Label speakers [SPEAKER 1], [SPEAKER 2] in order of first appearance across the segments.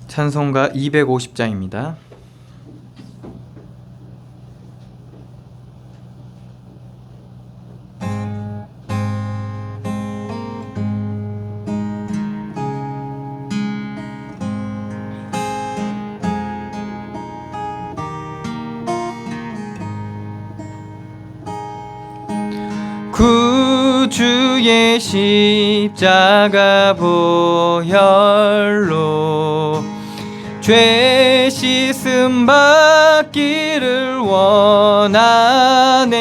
[SPEAKER 1] 찬송가 250장입니다. 구주의 십자가 보혈로 죄 씻음 받기를 원하네.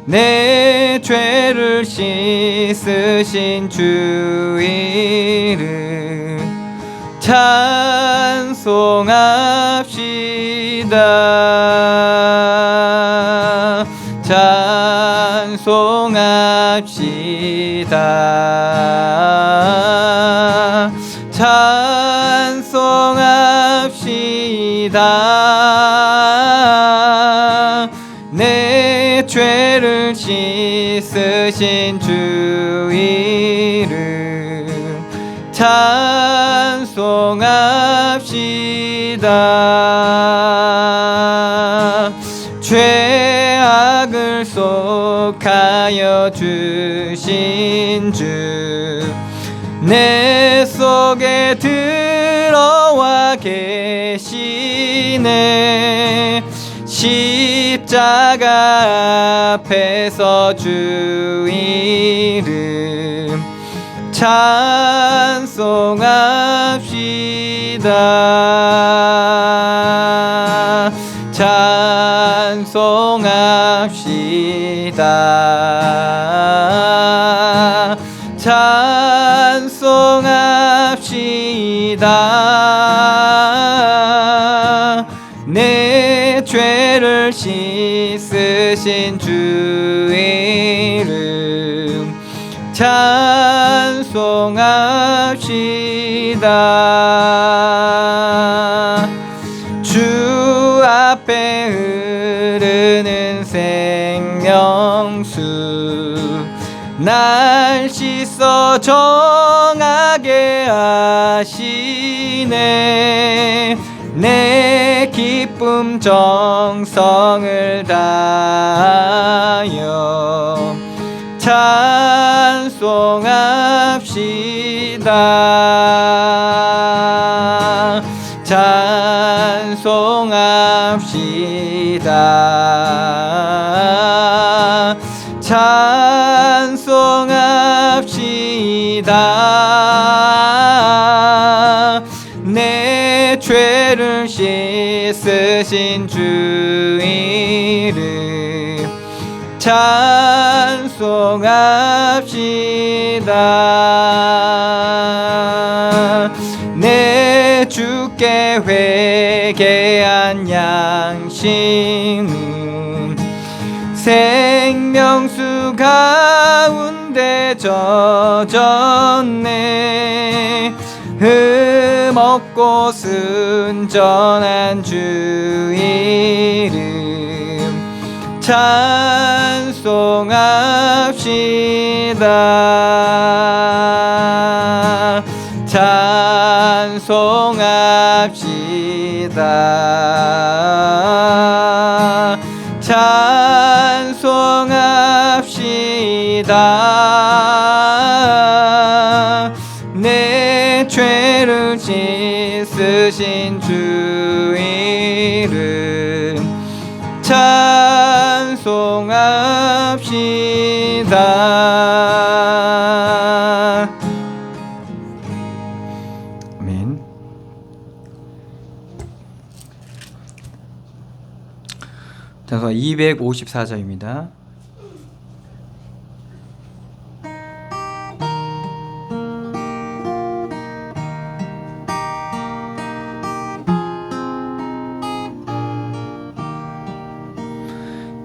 [SPEAKER 1] 내 죄를 씻으신 주 이름 찬송합시다. 찬송합시다. 찬송합시다. 내 죄를 씻으신 주 이름 찬송합시다. 죄악을 속하여 주신 주 내 속에 들어와 계시네. 십자가 앞에서 주 이름 찬송합시다. 찬송합시다. 찬송합시다. 내 죄를 씻으신 주 이름 찬송합시다. 주 앞에 흐르는 생명수 날 씻어 정하게 하시네. 내 기쁨 정성을 다하여 찬송합시다. 찬송합시다. 찬송합시다. 내 죄를 씻으신 주 이름 찬송합시다. 내 주께 회개한 양심은 생명수 가운데 젖었네. 흠없고 순전한 주 이름 찬송합시다. 찬송합시다. 찬송합시다. 내 죄를 씻으신 주 이름 찬송합시다. 아멘. 찬송가 254장입니다.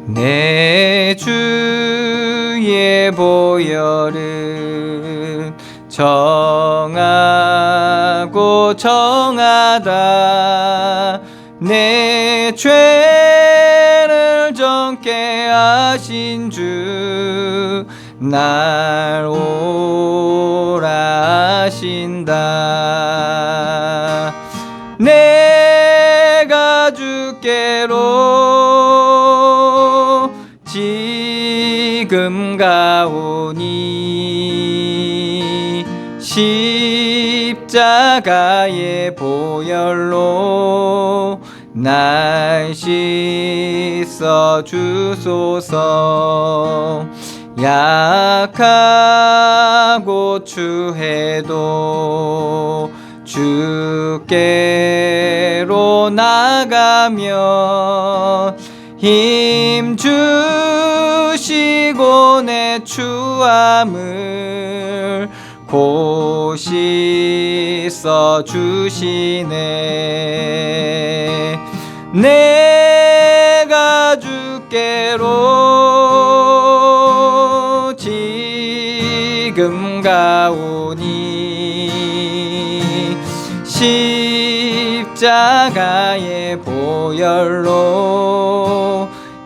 [SPEAKER 1] 내 주의 보혈은 정하고 정하다. 내 죄를 정케 하신 주 날 오라 하신다. 주께로 지금 가오니 십자가의 보혈로 날 씻어 주소서. 약하고 추해도 주께로 나가면 힘 주시고 내 추함을 곧 씻어 주시네. 내가 주께로 지금 가오니 십자가의 보혈로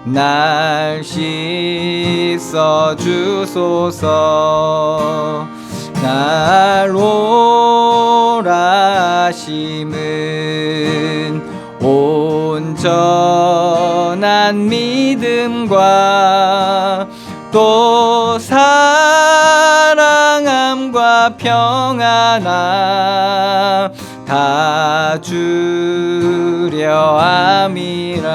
[SPEAKER 1] 날 씻어 주소서. 날 오라 하심은 온전한 믿음과 또 사랑함과 평안함 다 주려 함이라.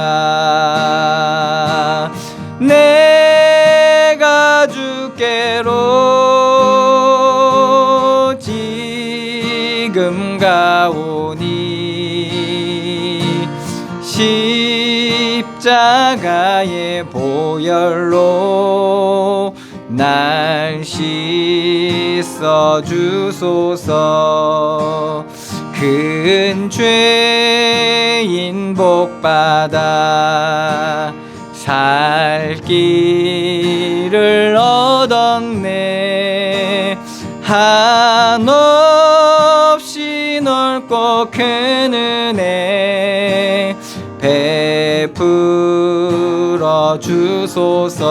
[SPEAKER 1] 내가 주께로 지금 가오니 십자가의 보혈로 날 씻어 주소서. 큰 죄인 복받아 살 길을 얻었네. 한없이 넓고 큰 은혜 베풀어 주소서.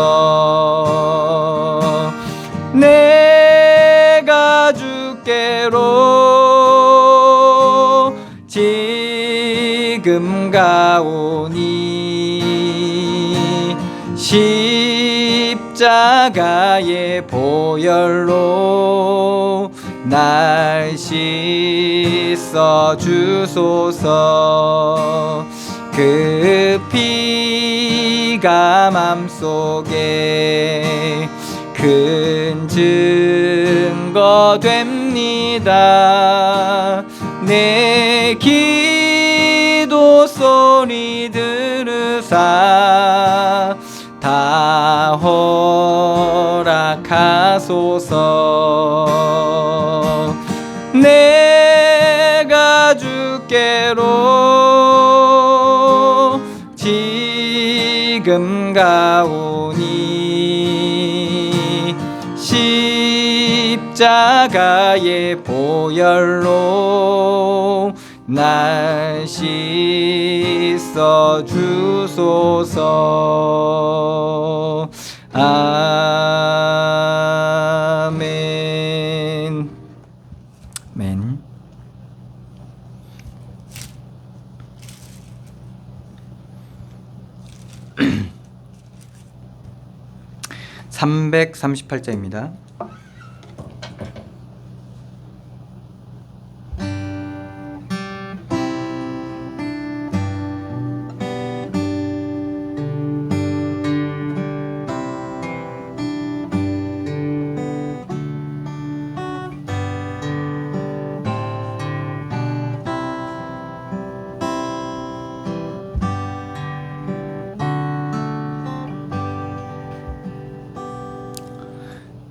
[SPEAKER 1] 내가 주께로 지금 가오니 십자가의 보혈로 날 씻어 주소서. 그 피가 맘속에 큰 증거 됩니다. 내 기도 소리 들으사 다 허락하소서. 내가 주께로 지금 가오니 십자가의 보혈로 날 씻어 주소서. 아멘. 아멘. 338자입니다.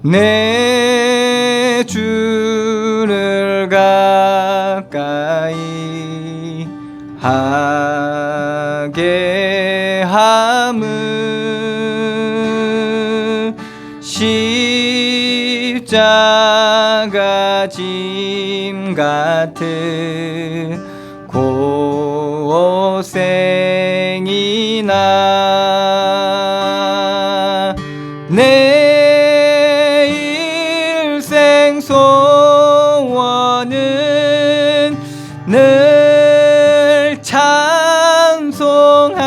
[SPEAKER 1] 내 주를 가까이 하게 함은 십자가 짐 같은 고생이나 내 소원은 늘 찬송하며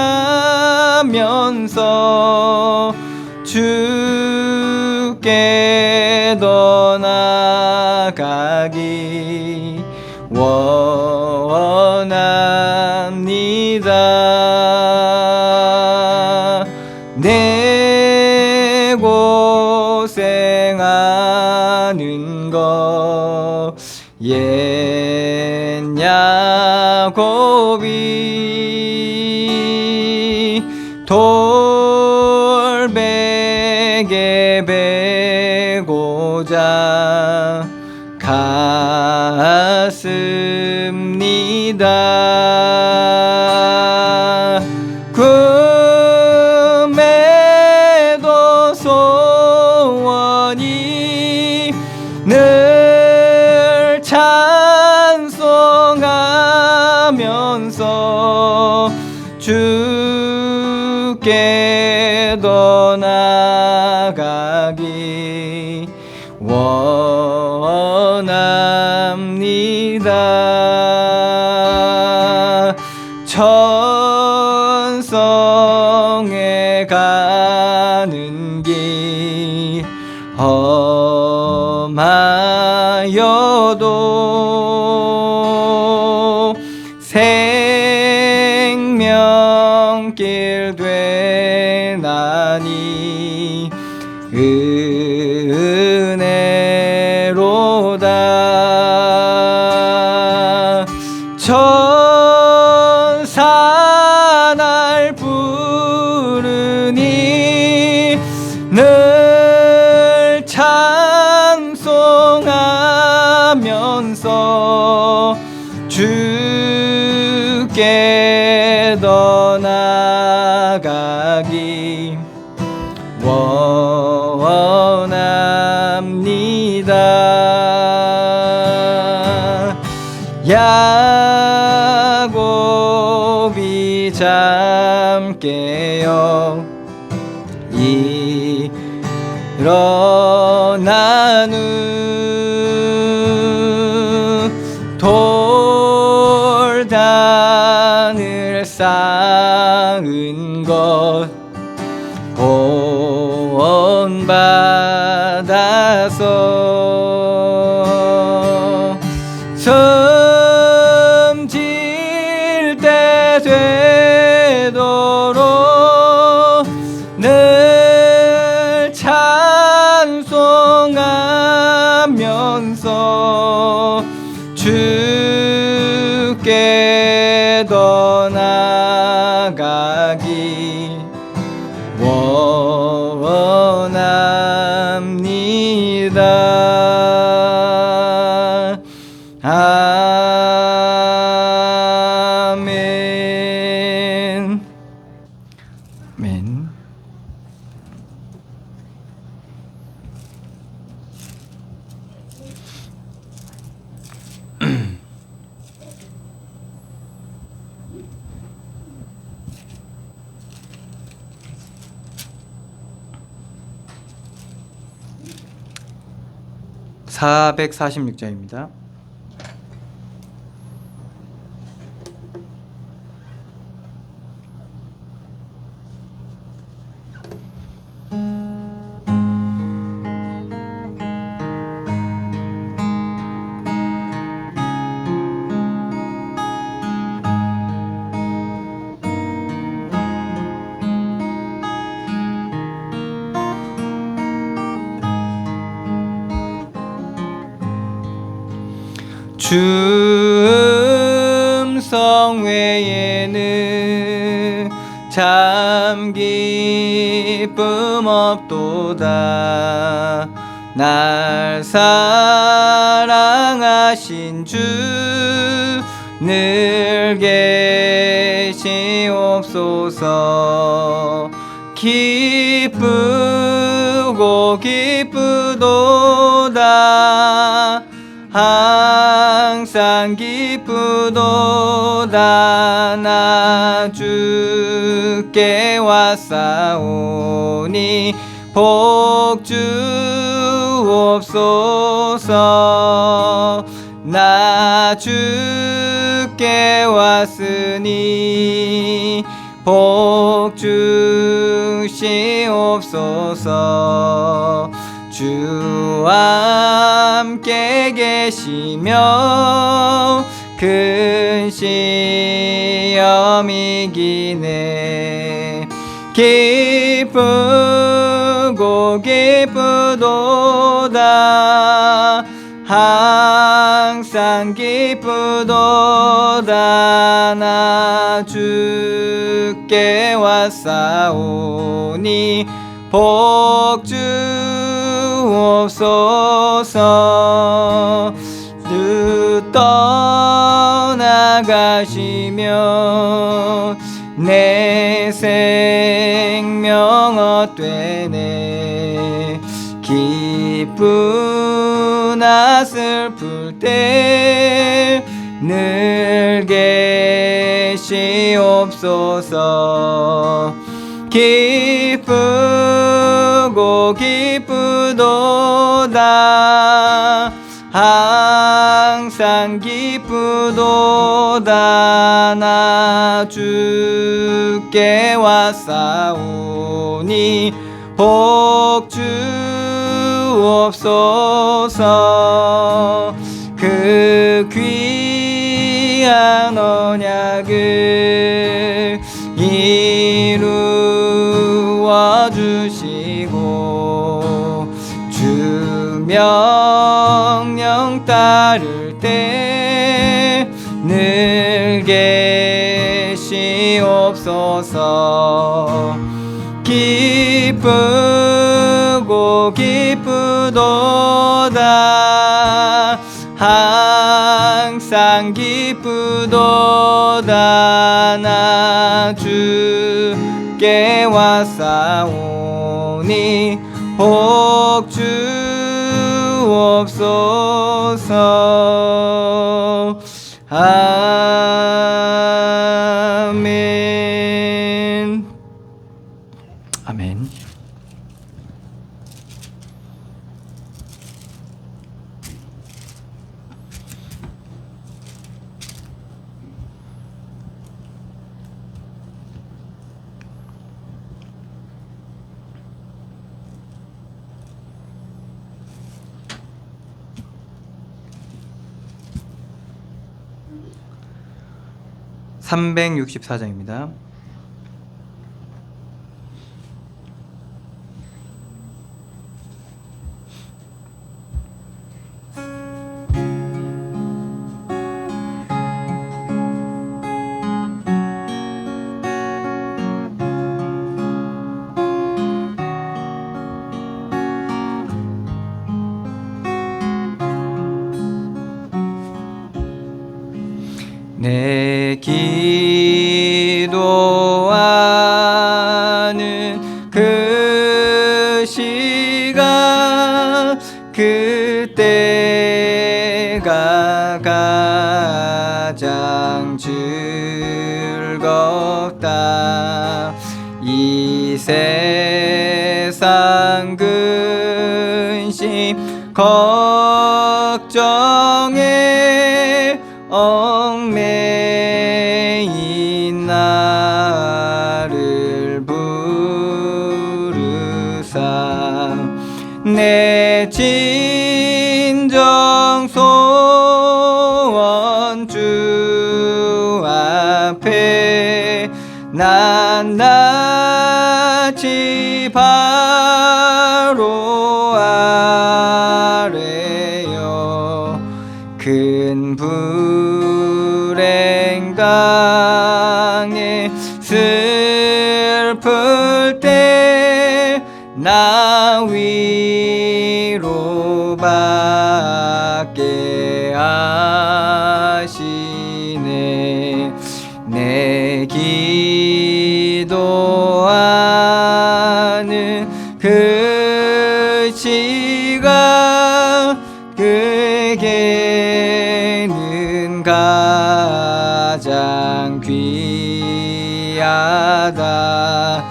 [SPEAKER 1] 나가기 원합니다. 내 고생하는 것 옛 야곱이 돌베개 베고자 갔습니다. 꿈에도 소원이 늘 찬송하면서 주께 더 나가기 원합니다. 천성에 가는 길 험하여도 생명길 되나니 은혜로다. 천사 날 부르니 늘 찬송하면서 주께 더 나가기 원합니다. 야곱이 잠 깨어 일어난 후 돌단을 쌓은 것 본받아서 섬질 때 되도록 늘 찬송하면서 주께 더 나가기 원합니다. 아멘. 아멘. (446장입니다) 주 음성 외에는 참 기쁨 없도다. 날 사랑하신 주 늘 계시옵소서. 기쁘고 기쁘도다. 항상 기쁘도다. 나 주께 왔사오니 복 주옵소서. 나 주께 왔으니 복 주시옵소서. 주와 함께 계시며 큰 시험 이기네. 기쁘고 기쁘도다 항상 기쁘도다 나 주께 왔사오니 복 주옵소서. 뜻 떠나가시며 내 생명 헛되네. 기쁘나 슬플 때 늘 계시옵소서. 기쁘고 기쁘도다 항상 기쁘도다 나 주께 왔사오니 복 주옵소서. 그 귀한 언약을 이루어 주시고 주 명령 따를 때 늘 계시옵소서. 기쁘고 기쁘도다 항상 기쁘도다 나 주께 왔사오니 복 주옵소서. 아멘. 아멘. (364장입니다) 내 기도하는 그 시간 그때가 가장 즐겁다. 이 세상 근심 걱정에 얽매인 나를 부르사 내 진정 소원 주 앞에 낱낱이 바로 아래요. 큰 불행강에 슬플 때 나 위로받게 하시네. 내 기도하는 그 시간 그에게는 가장 귀하다.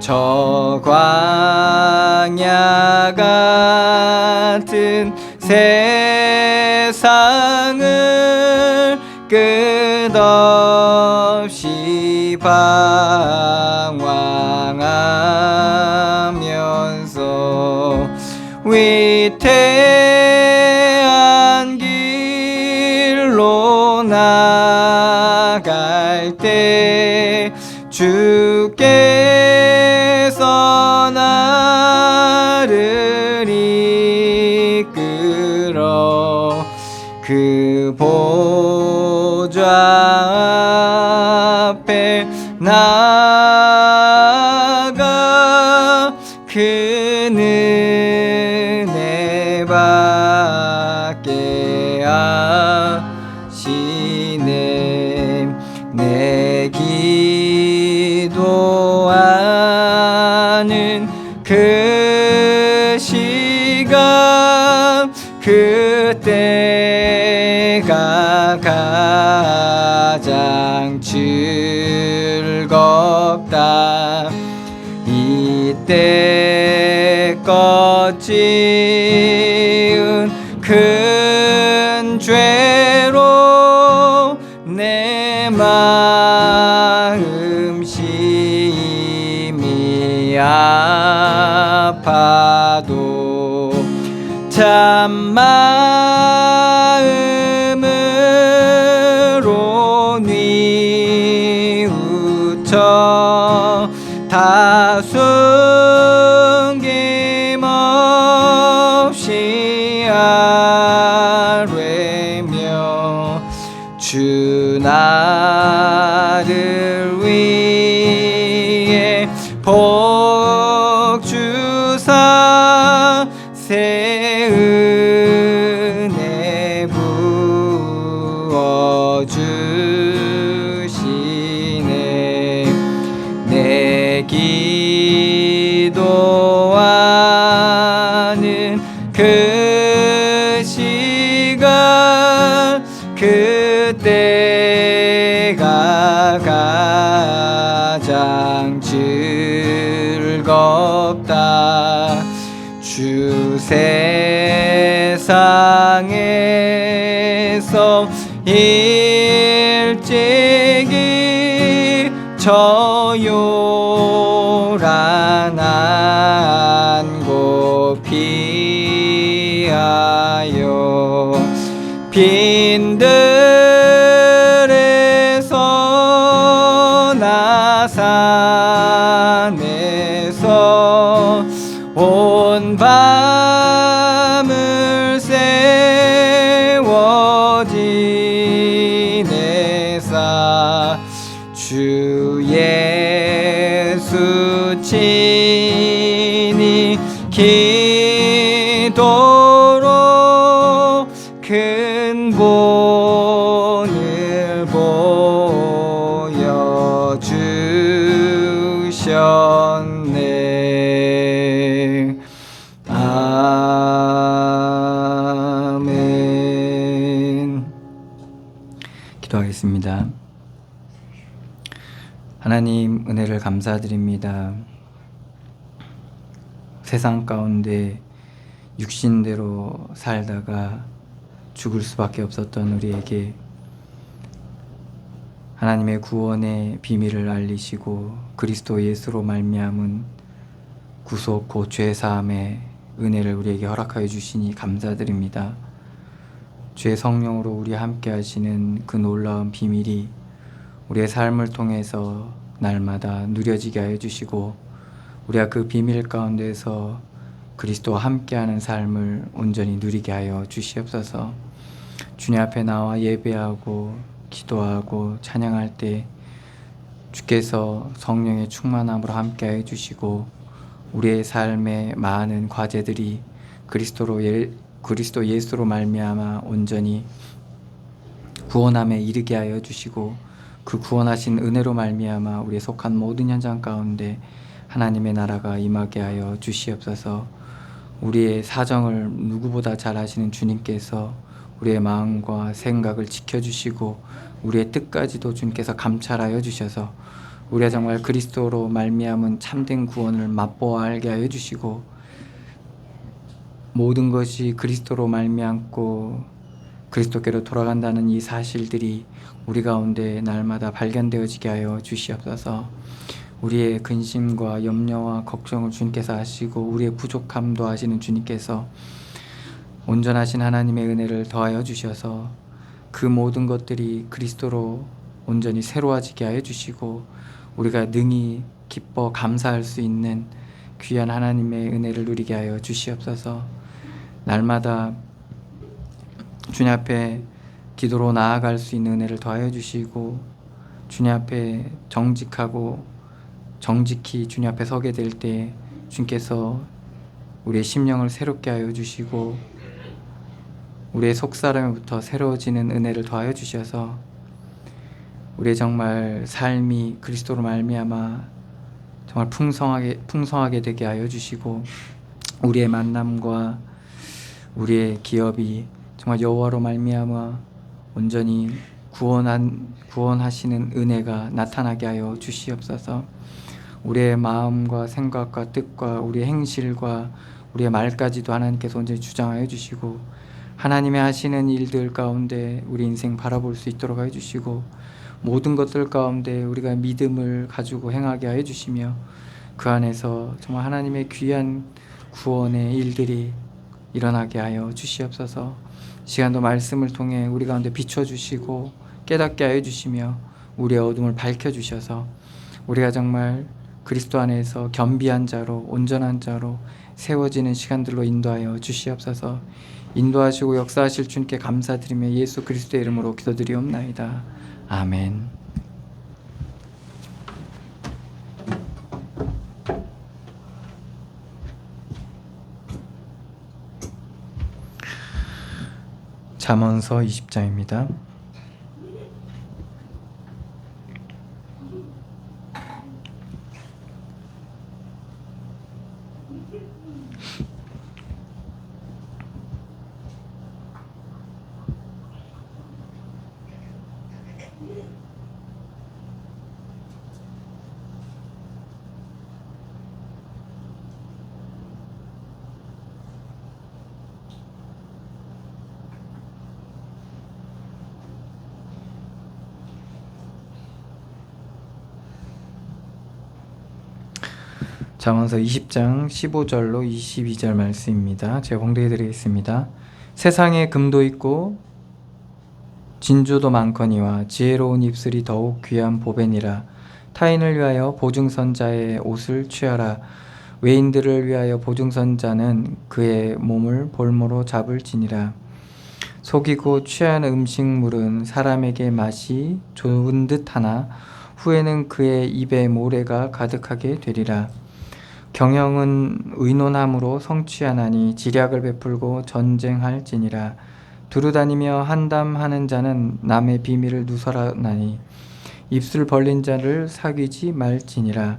[SPEAKER 1] 저 광야 같은 세상을 끝없이 방황하면서 위태한 길로 나갈 때 주께서 나를 이끌어 그 보좌 앞에 나아가 그 은혜 받게 하시네. 내 기도하는 그 시간 그때가 가장 즐겁다. 이때껏 지은 큰 죄로 내 마음 심히 아파도 참 마음으로 뉘우쳐 다 숨김없이 아뢰며 주 나를 위해 복 주사 새 은혜 부어 주시네. 내 기도하는 그 시간 그때가 가장 즐겁다. 주 세상에서 일찍이 저 요란한 곳 피하여 빈들에서 나산에서 온 밤을 세워 지내사 주 예수 친히 기도로 큰 본을 보여주셨네. 아멘. 기도하겠습니다. 하나님, 은혜를 감사드립니다. 세상 가운데 육신대로 살다가 죽을 수밖에 없었던 우리에게 하나님의 구원의 비밀을 알리시고 그리스도 예수로 말미암은 구속 곧 죄사함의 은혜를 우리에게 허락하여 주시니 감사드립니다. 주의 성령으로 우리와 함께 하시는 그 놀라운 비밀이 우리의 삶을 통해서 날마다 누려지게 하여 주시고 우리가 그 비밀 가운데서 그리스도와 함께하는 삶을 온전히 누리게 하여 주시옵소서. 주님 앞에 나와 예배하고 기도하고 찬양할 때 주께서 성령의 충만함으로 함께하여 주시고 우리의 삶의 많은 과제들이 그리스도 예수로 말미암아 온전히 구원함에 이르게 하여 주시고 그 구원하신 은혜로 말미암아 우리의 속한 모든 현장 가운데 하나님의 나라가 임하게 하여 주시옵소서. 우리의 사정을 누구보다 잘 아시는 주님께서 우리의 마음과 생각을 지켜주시고 우리의 뜻까지도 주님께서 감찰하여 주셔서 우리가 정말 그리스도로 말미암은 참된 구원을 맛보아 알게 하여 주시고 모든 것이 그리스도로 말미암고 그리스도께로 돌아간다는 이 사실들이 우리 가운데 날마다 발견되어지게 하여 주시옵소서. 우리의 근심과 염려와 걱정을 주님께서 아시고 우리의 부족함도 아시는 주님께서 온전하신 하나님의 은혜를 더하여 주셔서 그 모든 것들이 그리스도로 온전히 새로워지게 하여 주시고 우리가 능히 기뻐 감사할 수 있는 귀한 하나님의 은혜를 누리게 하여 주시옵소서. 날마다 주님 앞에 기도로 나아갈 수 있는 은혜를 더하여 주시고 주님 앞에 정직히 주님 앞에 서게 될 때 주님께서 우리의 심령을 새롭게 하여 주시고 우리의 속사람부터 새로워지는 은혜를 더하여 주셔서 우리의 정말 삶이 그리스도로 말미암아 정말 풍성하게 되게 하여 주시고 우리의 만남과 우리의 기업이 정말 여호와로 말미암아 온전히 구원하시는 은혜가 나타나게 하여 주시옵소서. 우리의 마음과 생각과 뜻과 우리의 행실과 우리의 말까지도 하나님께서 온전히 주장하여 주시고 하나님의 하시는 일들 가운데 우리 인생 바라볼 수 있도록 하여 주시고 모든 것들 가운데 우리가 믿음을 가지고 행하게 하여 주시며 그 안에서 정말 하나님의 귀한 구원의 일들이 일어나게 하여 주시옵소서. 시간도 말씀을 통해 우리 가운데 비춰주시고 깨닫게 하여 주시며 우리의 어둠을 밝혀주셔서 우리가 정말 그리스도 안에서 겸비한 자로 온전한 자로 세워지는 시간들로 인도하여 주시옵소서. 인도하시고 역사하실 주님께 감사드리며 예수 그리스도의 이름으로 기도드리옵나이다. 아멘. 잠언서 20장입니다. 잠언서 20장 15절로 22절 말씀입니다. 제가 봉독해 드리겠습니다. 세상에 금도 있고 진주도 많거니와 지혜로운 입술이 더욱 귀한 보배니라. 타인을 위하여 보증선자의 옷을 취하라. 외인들을 위하여 보증선자는 그의 몸을 볼모로 잡을지니라. 속이고 취한 음식물은 사람에게 맛이 좋은 듯하나 후에는 그의 입에 모래가 가득하게 되리라. 경영은 의논함으로 성취하나니 지략을 베풀고 전쟁할지니라. 두루다니며 한담하는 자는 남의 비밀을 누설하나니 입술 벌린 자를 사귀지 말지니라.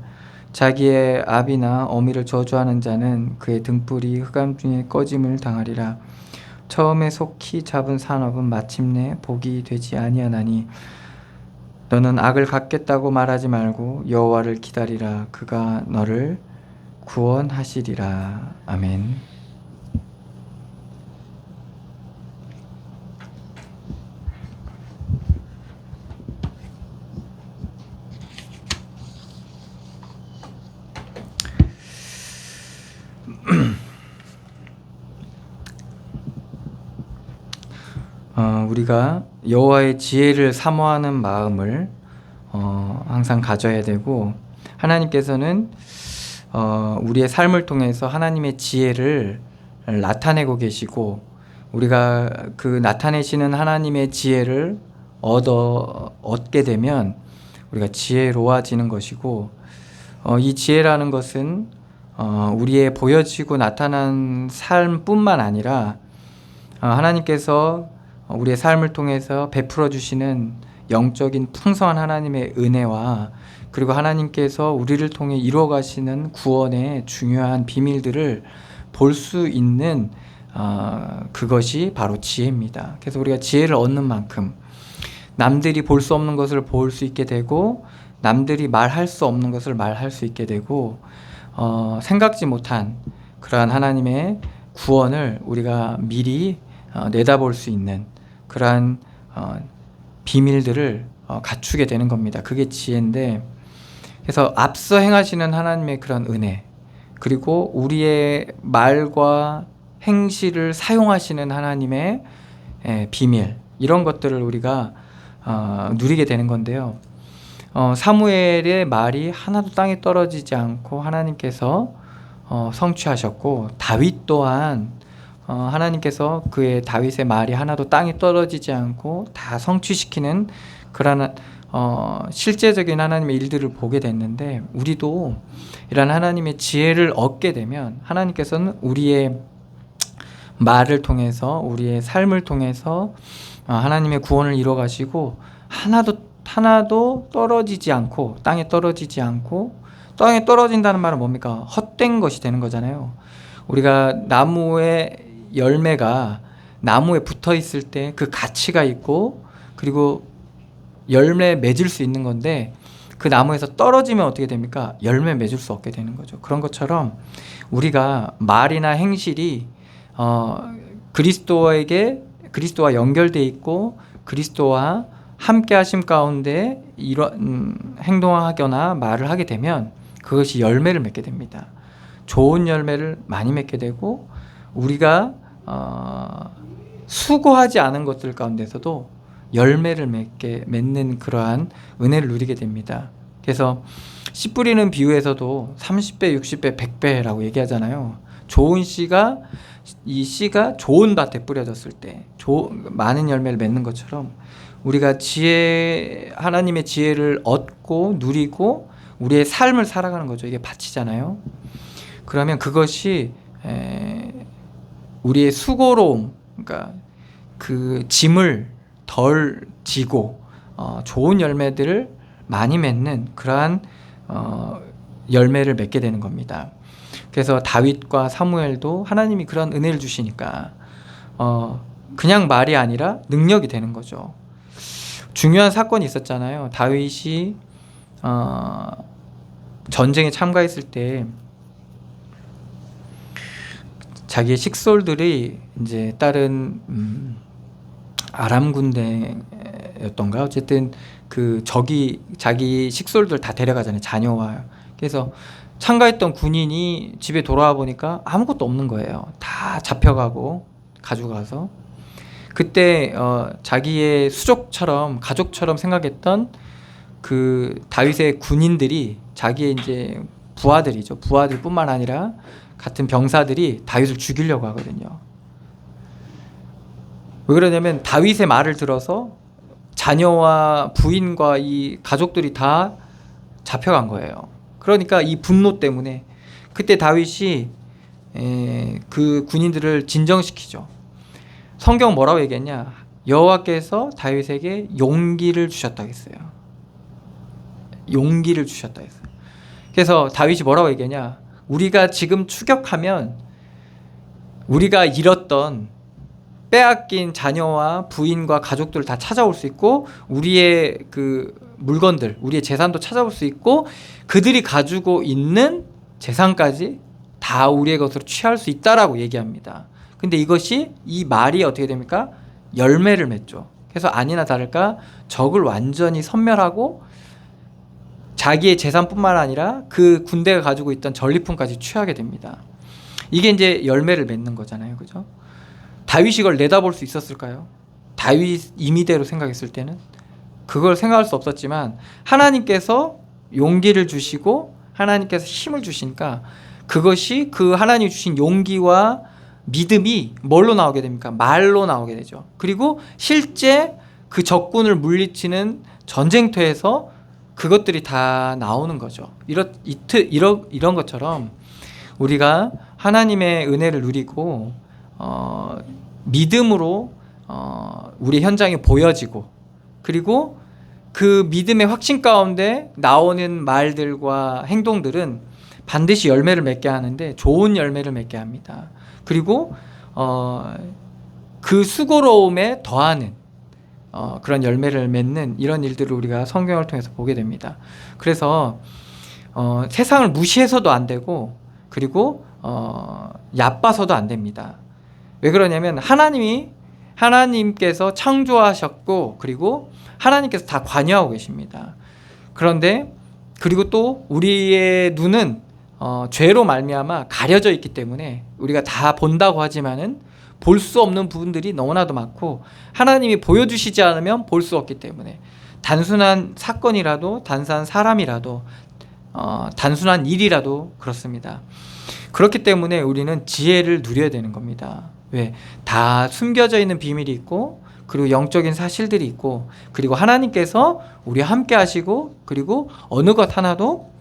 [SPEAKER 1] 자기의 아비나 어미를 저주하는 자는 그의 등불이 흑암 중에 꺼짐을 당하리라. 처음에 속히 잡은 산업은 마침내 복이 되지 아니하나니 너는 악을 갚겠다고 말하지 말고 여호와를 기다리라. 그가 너를 구원하시리라. 아멘. 우리가 여호와의 지혜를 사모하는 마음을 항상 가져야 되고 하나님께서는 우리의 삶을 통해서 하나님의 지혜를 나타내고 계시고 우리가 그 나타내시는 하나님의 지혜를 얻게 되면 우리가 지혜로워지는 것이고 이 지혜라는 것은 우리의 보여지고 나타난 삶뿐만 아니라 하나님께서 우리의 삶을 통해서 베풀어 주시는 영적인 풍성한 하나님의 은혜와 그리고 하나님께서 우리를 통해 이루어 가시는 구원의 중요한 비밀들을 볼 수 있는 그것이 바로 지혜입니다. 그래서 우리가 지혜를 얻는 만큼 남들이 볼 수 없는 것을 볼 수 있게 되고 남들이 말할 수 없는 것을 말할 수 있게 되고 생각지 못한 그러한 하나님의 구원을 우리가 미리 내다볼 수 있는 그러한 비밀들을 갖추게 되는 겁니다. 그게 지혜인데 그래서 앞서 행하시는 하나님의 그런 은혜 그리고 우리의 말과 행실을 사용하시는 하나님의 비밀, 이런 것들을 우리가 누리게 되는 건데요. 사무엘의 말이 하나도 땅에 떨어지지 않고 하나님께서 성취하셨고, 다윗 또한 하나님께서 그의 다윗의 말이 하나도 땅에 떨어지지 않고 다 성취시키는 그러한 실제적인 하나님의 일들을 보게 됐는데, 우리도 이런 하나님의 지혜를 얻게 되면 하나님께서는 우리의 말을 통해서, 우리의 삶을 통해서 하나님의 구원을 이루어 가시고, 하나도 떨어지지 않고, 땅에 떨어지지 않고, 땅에 떨어진다는 말은 뭡니까? 헛된 것이 되는 거잖아요. 우리가 나무의 열매가 나무에 붙어 있을 때 그 가치가 있고, 그리고 열매 맺을 수 있는 건데, 그 나무에서 떨어지면 어떻게 됩니까? 열매 맺을 수 없게 되는 거죠. 그런 것처럼 우리가 말이나 행실이 그리스도와 연결돼 있고, 그리스도와 함께 하심 가운데 이런 행동하거나 말을 하게 되면 그것이 열매를 맺게 됩니다. 좋은 열매를 많이 맺게 되고, 우리가 수고하지 않은 것들 가운데서도 열매를 맺는 그러한 은혜를 누리게 됩니다. 그래서 씨 뿌리는 비유에서도 30배, 60배, 100배라고 얘기하잖아요. 이 씨가 좋은 밭에 뿌려졌을 때 많은 열매를 맺는 것처럼, 우리가 하나님의 지혜를 얻고 누리고 우리의 삶을 살아가는 거죠. 이게 밭이잖아요. 그러면 그것이 우리의 수고로움, 그러니까 그 짐을 덜 지고 좋은 열매들을 많이 맺는 그러한 열매를 맺게 되는 겁니다. 그래서 다윗과 사무엘도 하나님이 그런 은혜를 주시니까 그냥 말이 아니라 능력이 되는 거죠. 중요한 사건이 있었잖아요. 다윗이 전쟁에 참가했을 때 자기의 식솔들이 이제 다른 아람 군대였던가, 어쨌든 그 적이 자기 식솔들 다 데려가잖아요, 자녀와. 그래서 참가했던 군인이 집에 돌아와 보니까 아무것도 없는 거예요. 다 잡혀가고 가져가서. 그때 자기의 수족처럼, 가족처럼 생각했던 그 다윗의 군인들이, 자기의 이제 부하들뿐만 아니라 같은 병사들이 다윗을 죽이려고 하거든요. 왜 그러냐면 다윗의 말을 들어서 자녀와 부인과 이 가족들이 다 잡혀간 거예요. 그러니까 이 분노 때문에 그때 다윗이 그 군인들을 진정시키죠. 성경 뭐라고 얘기했냐? 여호와께서 다윗에게 용기를 주셨다고 했어요. 용기를 주셨다고 했어요. 그래서 다윗이 뭐라고 얘기했냐? 우리가 지금 추격하면 우리가 잃었던, 빼앗긴 자녀와 부인과 가족들 다 찾아올 수 있고, 우리의 그 물건들, 우리의 재산도 찾아올 수 있고, 그들이 가지고 있는 재산까지 다 우리의 것으로 취할 수 있다라고 얘기합니다. 근데 이 말이 어떻게 됩니까? 열매를 맺죠. 그래서 아니나 다를까 적을 완전히 섬멸하고 자기의 재산뿐만 아니라 그 군대가 가지고 있던 전리품까지 취하게 됩니다. 이게 이제 열매를 맺는 거잖아요. 그죠? 다윗이 이걸 내다볼 수 있었을까요? 다윗 임의대로 생각했을 때는 그걸 생각할 수 없었지만, 하나님께서 용기를 주시고 하나님께서 힘을 주시니까 그것이, 그 하나님이 주신 용기와 믿음이 뭘로 나오게 됩니까? 말로 나오게 되죠. 그리고 실제 그 적군을 물리치는 전쟁터에서 그것들이 다 나오는 거죠. 이런 것처럼 우리가 하나님의 은혜를 누리고 믿음으로 우리 현장에 보여지고, 그리고 그 믿음의 확신 가운데 나오는 말들과 행동들은 반드시 열매를 맺게 하는데, 좋은 열매를 맺게 합니다. 그리고 그 수고로움에 더하는 그런 열매를 맺는 이런 일들을 우리가 성경을 통해서 보게 됩니다. 그래서 세상을 무시해서도 안 되고, 그리고 얕봐서도 안 됩니다. 왜 그러냐면 하나님께서 창조하셨고, 그리고 하나님께서 다 관여하고 계십니다. 그런데 그리고 또 우리의 눈은 죄로 말미암아 가려져 있기 때문에 우리가 다 본다고 하지만은 볼 수 없는 부분들이 너무나도 많고 하나님이 보여주시지 않으면 볼 수 없기 때문에 단순한 사건이라도 단순한 사람이라도 단순한 일이라도 그렇습니다. 그렇기 때문에 우리는 지혜를 누려야 되는 겁니다. 왜? 다 숨겨져 있는 비밀이 있고 그리고 영적인 사실들이 있고 그리고 하나님께서 우리와 함께 하시고 그리고 어느 것 하나도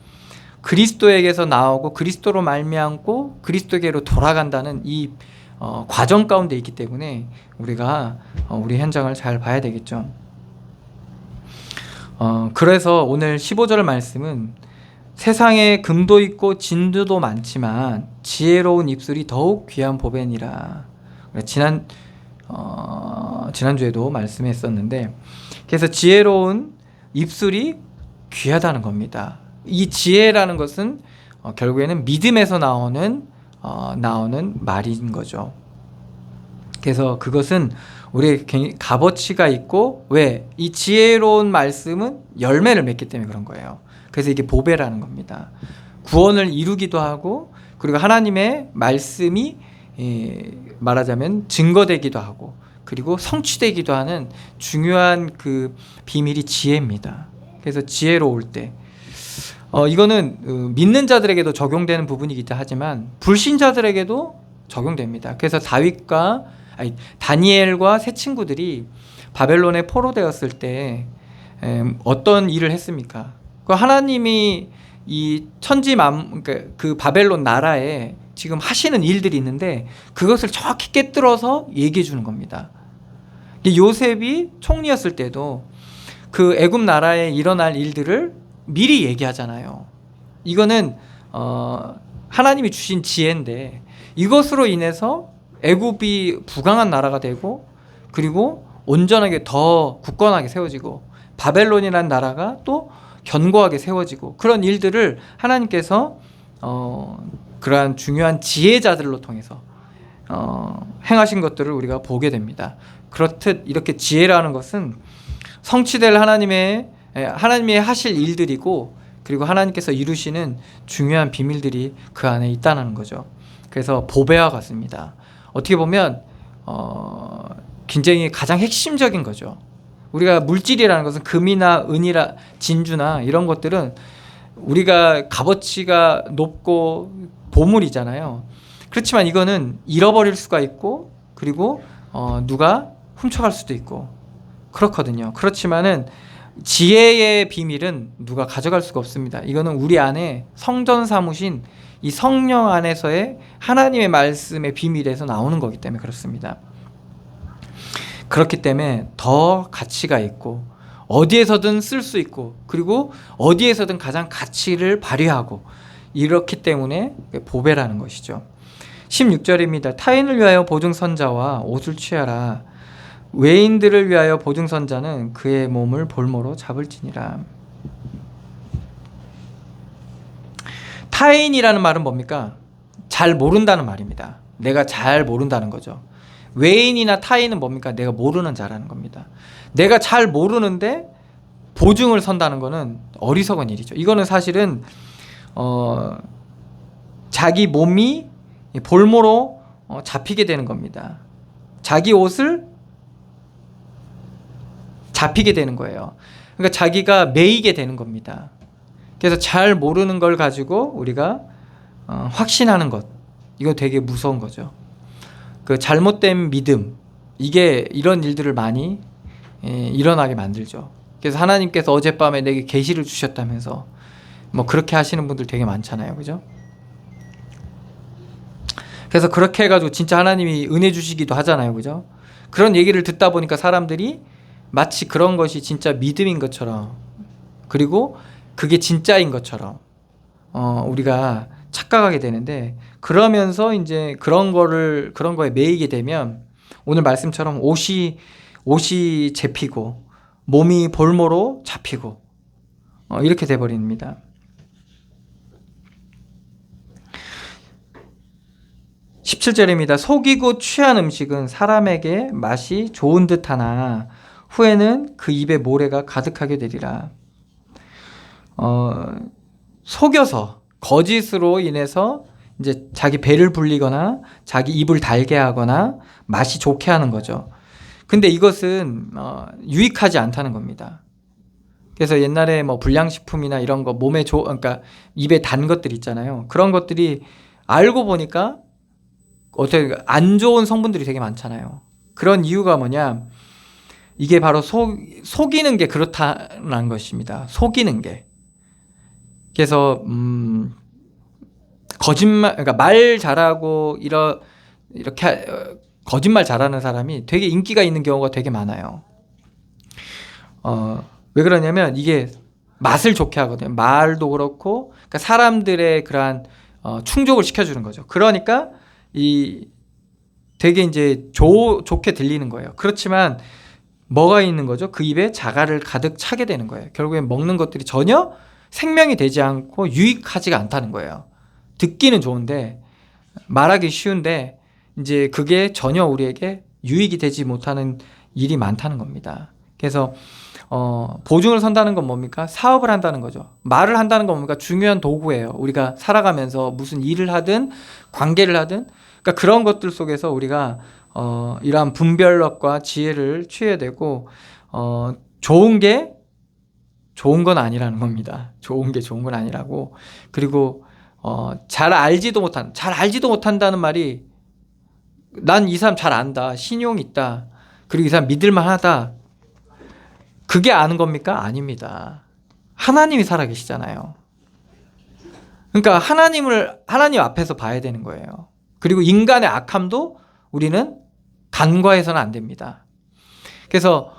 [SPEAKER 1] 그리스도에게서 나오고 그리스도로 말미암고 그리스도에게로 돌아간다는 이 과정 가운데 있기 때문에 우리가 우리 현장을 잘 봐야 되겠죠. 그래서 오늘 15절 말씀은 세상에 금도 있고 진주도 많지만 지혜로운 입술이 더욱 귀한 보배니라. 지난주에도 말씀했었는데 그래서 지혜로운 입술이 귀하다는 겁니다. 이 지혜라는 것은 결국에는 믿음에서 나오는 말인 거죠. 그래서 그것은 우리의 값어치가 있고 왜? 이 지혜로운 말씀은 열매를 맺기 때문에 그런 거예요. 그래서 이게 보배라는 겁니다. 구원을 이루기도 하고 그리고 하나님의 말씀이 말하자면 증거되기도 하고 그리고 성취되기도 하는 중요한 그 비밀이 지혜입니다. 그래서 지혜로울 때 이거는 믿는 자들에게도 적용되는 부분이기도 하지만 불신자들에게도 적용됩니다. 그래서 다니엘과 세 친구들이 바벨론에 포로되었을 때 어떤 일을 했습니까? 하나님이 이 그 바벨론 나라에 지금 하시는 일들이 있는데 그것을 정확히 꿰뚫어서 얘기해 주는 겁니다. 요셉이 총리였을 때도 그 애굽 나라에 일어날 일들을 미리 얘기하잖아요. 이거는 하나님이 주신 지혜인데 이것으로 인해서 애굽이 부강한 나라가 되고 그리고 온전하게 더 굳건하게 세워지고 바벨론이라는 나라가 또 견고하게 세워지고 그런 일들을 하나님께서 그러한 중요한 지혜자들로 통해서 행하신 것들을 우리가 보게 됩니다. 그렇듯 이렇게 지혜라는 것은 성취될 하나님의 하실 일들이고 그리고 하나님께서 이루시는 중요한 비밀들이 그 안에 있다는 거죠. 그래서 보배와 같습니다. 어떻게 보면 굉장히 가장 핵심적인 거죠. 우리가 물질이라는 것은 금이나 은이나 진주나 이런 것들은 우리가 값어치가 높고 보물이잖아요. 그렇지만 이거는 잃어버릴 수가 있고 그리고 누가 훔쳐갈 수도 있고 그렇거든요. 그렇지만은 지혜의 비밀은 누가 가져갈 수가 없습니다. 이거는 우리 안에 성전 사무신 이 성령 안에서의 하나님의 말씀의 비밀에서 나오는 거기 때문에 그렇습니다. 그렇기 때문에 더 가치가 있고 어디에서든 쓸 수 있고 그리고 어디에서든 가장 가치를 발휘하고 이렇기 때문에 보배라는 것이죠. 16절입니다. 타인을 위하여 보증선자와 옷을 취하라. 외인들을 위하여 보증선자는 그의 몸을 볼모로 잡을지니라. 타인이라는 말은 뭡니까? 잘 모른다는 말입니다. 내가 잘 모른다는 거죠. 외인이나 타인은 뭡니까? 내가 모르는 자라는 겁니다. 내가 잘 모르는데 보증을 선다는 거는 어리석은 일이죠. 이거는 사실은 자기 몸이 볼모로 잡히게 되는 겁니다. 자기 옷을 잡히게 되는 거예요. 그러니까 자기가 매이게 되는 겁니다. 그래서 잘 모르는 걸 가지고 우리가 확신하는 것, 이거 되게 무서운 거죠. 그 잘못된 믿음, 이게 이런 일들을 많이 일어나게 만들죠. 그래서 하나님께서 어젯밤에 내게 계시를 주셨다면서 뭐 그렇게 하시는 분들 되게 많잖아요, 그죠? 그래서 그렇게 해가지고 진짜 하나님이 은혜 주시기도 하잖아요, 그죠? 그런 얘기를 듣다 보니까 사람들이 마치 그런 것이 진짜 믿음인 것처럼 그리고 그게 진짜인 것처럼 우리가 착각하게 되는데, 그러면서 이제 그런 거에 매이게 되면 오늘 말씀처럼 옷이 잡히고 몸이 볼모로 잡히고 이렇게 돼버립니다. 17절입니다. 속이고 취한 음식은 사람에게 맛이 좋은 듯하나 후에는 그 입에 모래가 가득하게 되리라. 속여서 거짓으로 인해서 이제 자기 배를 불리거나 자기 입을 달게 하거나 맛이 좋게 하는 거죠. 근데 이것은 유익하지 않다는 겁니다. 그래서 옛날에 뭐 불량식품이나 이런 거 몸에 그러니까 입에 단 것들 있잖아요. 그런 것들이 알고 보니까 어떻게 안 좋은 성분들이 되게 많잖아요. 그런 이유가 뭐냐? 이게 바로 속이는 게 그렇다는 것입니다. 속이는 게. 그래서 거짓말, 그러니까 말 잘하고 이렇게 거짓말 잘하는 사람이 되게 인기가 있는 경우가 되게 많아요. 왜 그러냐면 이게 맛을 좋게 하거든요. 말도 그렇고, 그러니까 사람들의 그러한 충족을 시켜주는 거죠. 그러니까 되게 이제 좋게 들리는 거예요. 그렇지만 뭐가 있는 거죠? 그 입에 자갈을 가득 차게 되는 거예요. 결국엔 먹는 것들이 전혀 생명이 되지 않고 유익하지가 않다는 거예요. 듣기는 좋은데 말하기 쉬운데 이제 그게 전혀 우리에게 유익이 되지 못하는 일이 많다는 겁니다. 그래서 보증을 선다는 건 뭡니까? 사업을 한다는 거죠. 말을 한다는 건 뭡니까? 중요한 도구예요. 우리가 살아가면서 무슨 일을 하든 관계를 하든 그러니까 그런 것들 속에서 우리가 이러한 분별력과 지혜를 취해야 되고 좋은 게 좋은 건 아니라는 겁니다. 좋은 게 좋은 건 아니라고. 그리고 잘 알지도 못한다는 말이 난 이 사람 잘 안다. 신용 있다. 그리고 이 사람 믿을만하다. 그게 아는 겁니까? 아닙니다. 하나님이 살아계시잖아요. 그러니까 하나님 앞에서 봐야 되는 거예요. 그리고 인간의 악함도 우리는 간과해서는 안 됩니다. 그래서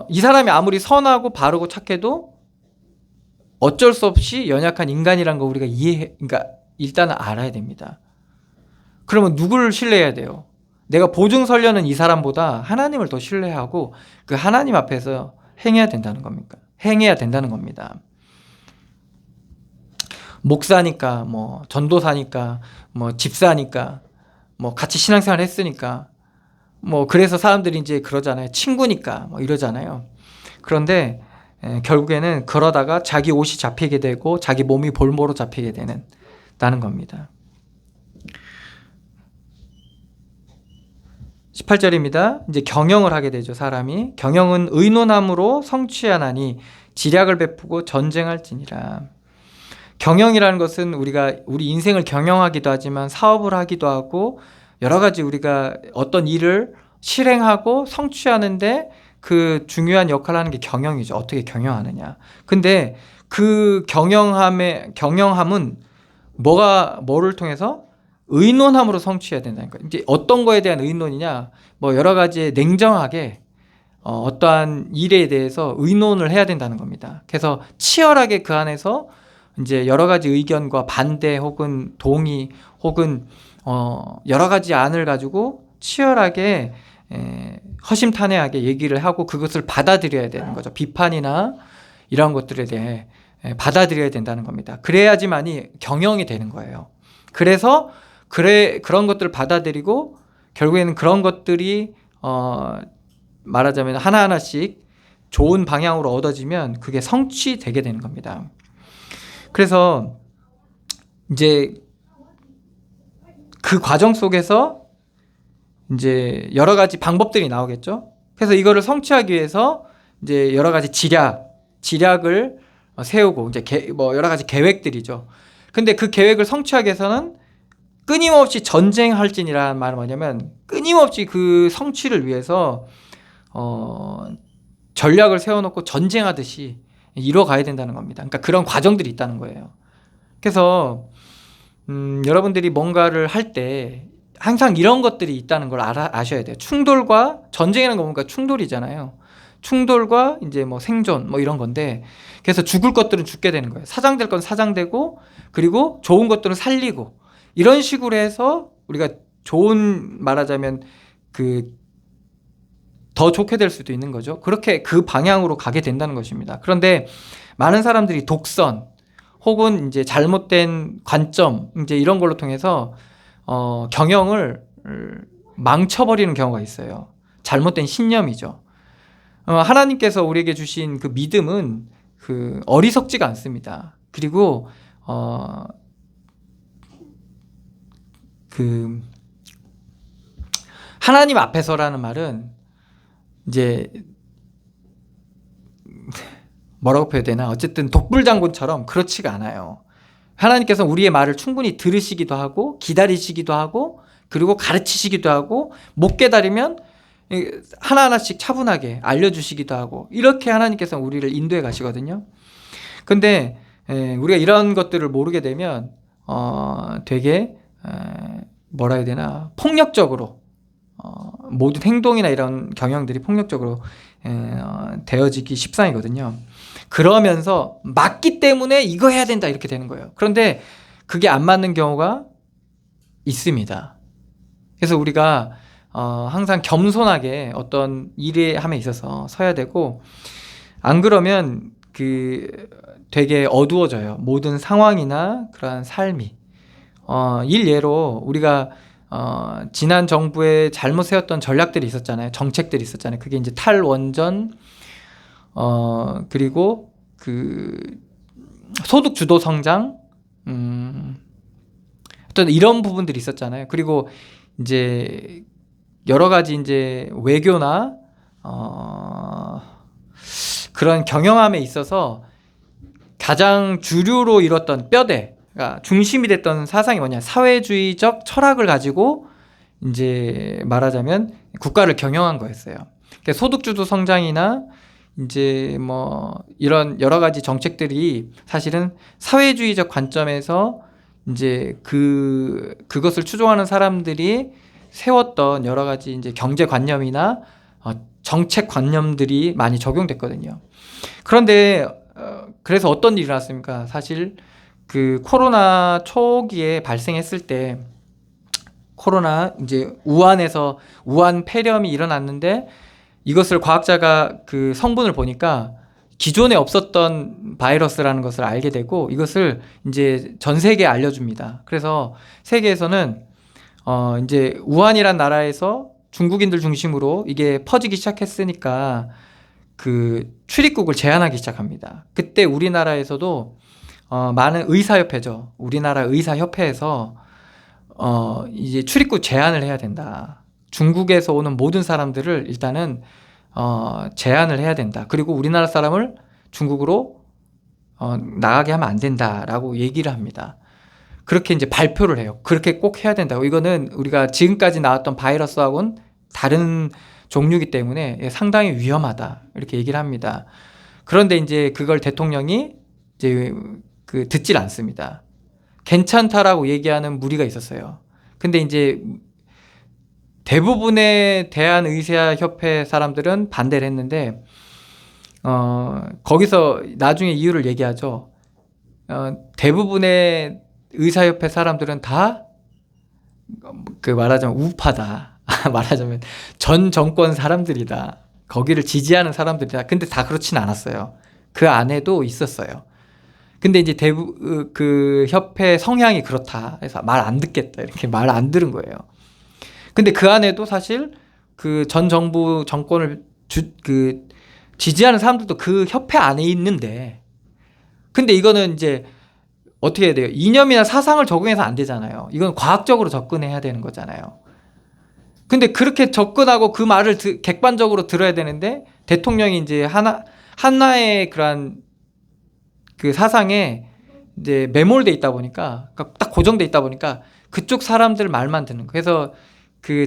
[SPEAKER 1] 이 사람이 아무리 선하고 바르고 착해도 어쩔 수 없이 연약한 인간이란 거 우리가 그러니까 일단은 알아야 됩니다. 그러면 누구를 신뢰해야 돼요? 내가 보증 설려는 이 사람보다 하나님을 더 신뢰하고 그 하나님 앞에서 행해야 된다는 겁니다. 목사니까 뭐 전도사니까 뭐 집사니까 뭐 같이 신앙생활 했으니까 뭐 그래서 사람들이 이제 그러잖아요. 친구니까 뭐 이러잖아요. 그런데 결국에는 그러다가 자기 옷이 잡히게 되고 자기 몸이 볼모로 잡히게 되는 겁니다. 18절입니다. 이제 경영을 하게 되죠. 사람이. 경영은 의논함으로 성취하나니 지략을 베푸고 전쟁할지니라. 경영이라는 것은 우리 인생을 경영하기도 하지만 사업을 하기도 하고 여러 가지 우리가 어떤 일을 실행하고 성취하는데 그 중요한 역할을 하는 게 경영이죠. 어떻게 경영하느냐. 근데 그 경영함은 뭐를 통해서 의논함으로 성취해야 된다는 거예요. 이제 어떤 거에 대한 의논이냐, 뭐 여러 가지 냉정하게 어떠한 일에 대해서 의논을 해야 된다는 겁니다. 그래서 치열하게 그 안에서 이제 여러 가지 의견과 반대 혹은 동의 혹은 여러 가지 안을 가지고 치열하게 허심탄회하게 얘기를 하고 그것을 받아들여야 되는 거죠. 비판이나 이런 것들에 대해 받아들여야 된다는 겁니다. 그래야지만이 경영이 되는 거예요. 그래서 그런 것들을 받아들이고 결국에는 그런 것들이 말하자면 하나하나씩 좋은 방향으로 얻어지면 그게 성취되게 되는 겁니다. 그래서 이제 그 과정 속에서 이제 여러 가지 방법들이 나오겠죠. 그래서 이거를 성취하기 위해서 이제 여러 가지 지략을 세우고 이제 뭐 여러 가지 계획들이죠. 근데 그 계획을 성취하기 위해서는 끊임없이 전쟁할지니라는 말은 뭐냐면 끊임없이 그 성취를 위해서 전략을 세워놓고 전쟁하듯이 이뤄가야 된다는 겁니다. 그러니까 그런 과정들이 있다는 거예요. 그래서 여러분들이 뭔가를 할 때 항상 이런 것들이 있다는 걸 아셔야 돼요. 충돌과 전쟁이라는 거 보니까 충돌이잖아요. 충돌과 이제 뭐 생존 뭐 이런 건데 그래서 죽을 것들은 죽게 되는 거예요. 사장될 건 사장되고 그리고 좋은 것들은 살리고 이런 식으로 해서 우리가 좋은 말하자면 더 좋게 될 수도 있는 거죠. 그렇게 그 방향으로 가게 된다는 것입니다. 그런데 많은 사람들이 독선 혹은 이제 잘못된 관점 이제 이런 걸로 통해서 경영을 망쳐버리는 경우가 있어요. 잘못된 신념이죠. 하나님께서 우리에게 주신 그 믿음은 어리석지가 않습니다. 그리고 그 하나님 앞에서라는 말은 이제 뭐라고 표현해야 되나, 어쨌든 독불장군처럼 그렇지가 않아요. 하나님께서 우리의 말을 충분히 들으시기도 하고 기다리시기도 하고 그리고 가르치시기도 하고 못 깨달으면 하나하나씩 차분하게 알려주시기도 하고, 이렇게 하나님께서 우리를 인도해 가시거든요. 근데 우리가 이런 것들을 모르게 되면 되게 뭐라 해야 되나, 폭력적으로 모든 행동이나 이런 경영들이 폭력적으로 되어지기 십상이거든요. 그러면서 맞기 때문에 이거 해야 된다 이렇게 되는 거예요. 그런데 그게 안 맞는 경우가 있습니다. 그래서 우리가 항상 겸손하게 어떤 일에 함에 있어서 서야 되고, 안 그러면 되게 어두워져요. 모든 상황이나 그러한 삶이. 일례로 우리가 지난 정부에 잘못 세웠던 전략들이 있었잖아요. 정책들이 있었잖아요. 그게 이제 탈원전, 그리고 소득 주도 성장, 어떤 이런 부분들이 있었잖아요. 그리고 이제 여러 가지 이제 외교나 그런 경영함에 있어서 가장 주류로 이뤘던 뼈대, 그러니까 중심이 됐던 사상이 뭐냐, 사회주의적 철학을 가지고 이제 말하자면 국가를 경영한 거였어요. 그러니까 소득주도 성장이나 이제 뭐 이런 여러 가지 정책들이 사실은 사회주의적 관점에서 이제 그것을 추종하는 사람들이 세웠던 여러 가지 이제 경제관념이나 정책 관념들이 많이 적용됐거든요. 그런데 그래서 어떤 일이 일어났습니까? 사실 코로나 초기에 발생했을 때, 코로나 이제 우한에서 우한 폐렴이 일어났는데, 이것을 과학자가 그 성분을 보니까 기존에 없었던 바이러스라는 것을 알게 되고, 이것을 이제 전 세계에 알려줍니다. 그래서 세계에서는 이제 우한이란 나라에서 중국인들 중심으로 이게 퍼지기 시작했으니까 출입국을 제한하기 시작합니다. 그때 우리나라에서도 많은 의사협회죠. 우리나라 의사협회에서 이제 출입국 제한을 해야 된다. 중국에서 오는 모든 사람들을 일단은 제한을 해야 된다. 그리고 우리나라 사람을 중국으로 나가게 하면 안 된다라고 얘기를 합니다. 그렇게 이제 발표를 해요. 그렇게 꼭 해야 된다고. 이거는 우리가 지금까지 나왔던 바이러스하고는 다른 종류이기 때문에 상당히 위험하다, 이렇게 얘기를 합니다. 그런데 이제 그걸 대통령이 이제 듣질 않습니다. 괜찮다라고 얘기하는 무리가 있었어요. 근데 이제 대부분의 대한의사협회 사람들은 반대를 했는데, 거기서 나중에 이유를 얘기하죠. 대부분의 의사협회 사람들은 다 말하자면 우파다. 말하자면 전 정권 사람들이다. 거기를 지지하는 사람들이다. 근데 다 그렇진 않았어요. 그 안에도 있었어요. 근데 이제 그 협회 성향이 그렇다. 그래서 말 안 듣겠다. 이렇게 말 안 들은 거예요. 근데 그 안에도 사실 전 정부 정권을 지지하는 사람들도 그 협회 안에 있는데, 근데 이거는 이제 어떻게 해야 돼요? 이념이나 사상을 적용해서 안 되잖아요. 이건 과학적으로 접근해야 되는 거잖아요. 근데 그렇게 접근하고 그 말을 객관적으로 들어야 되는데, 대통령이 이제 하나의 그러한 사상에 이제 매몰돼 있다 보니까, 그러니까 딱 고정돼 있다 보니까 그쪽 사람들 말만 듣는 거예요. 그래서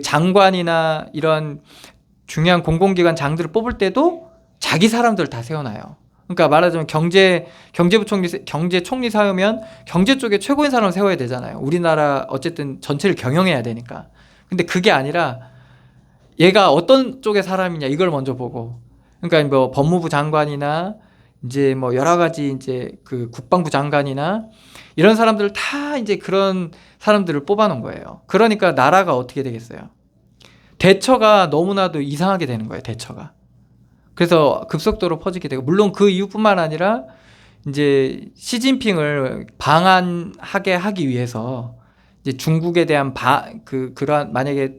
[SPEAKER 1] 장관이나 이런 중요한 공공기관 장들을 뽑을 때도 자기 사람들을 다 세워놔요. 그러니까 말하자면 경제부총리, 경제총리 세우면 경제 쪽에 최고인 사람을 세워야 되잖아요. 우리나라 어쨌든 전체를 경영해야 되니까. 근데 그게 아니라 얘가 어떤 쪽의 사람이냐 이걸 먼저 보고, 그러니까 뭐 법무부 장관이나 이제 뭐 여러 가지 이제 국방부 장관이나 이런 사람들을 다 이제 그런 사람들을 뽑아놓은 거예요. 그러니까 나라가 어떻게 되겠어요? 대처가 너무나도 이상하게 되는 거예요. 대처가. 그래서 급속도로 퍼지게 되고, 물론 그 이유뿐만 아니라 이제 시진핑을 방한하게 하기 위해서 이제 중국에 대한 그러한 만약에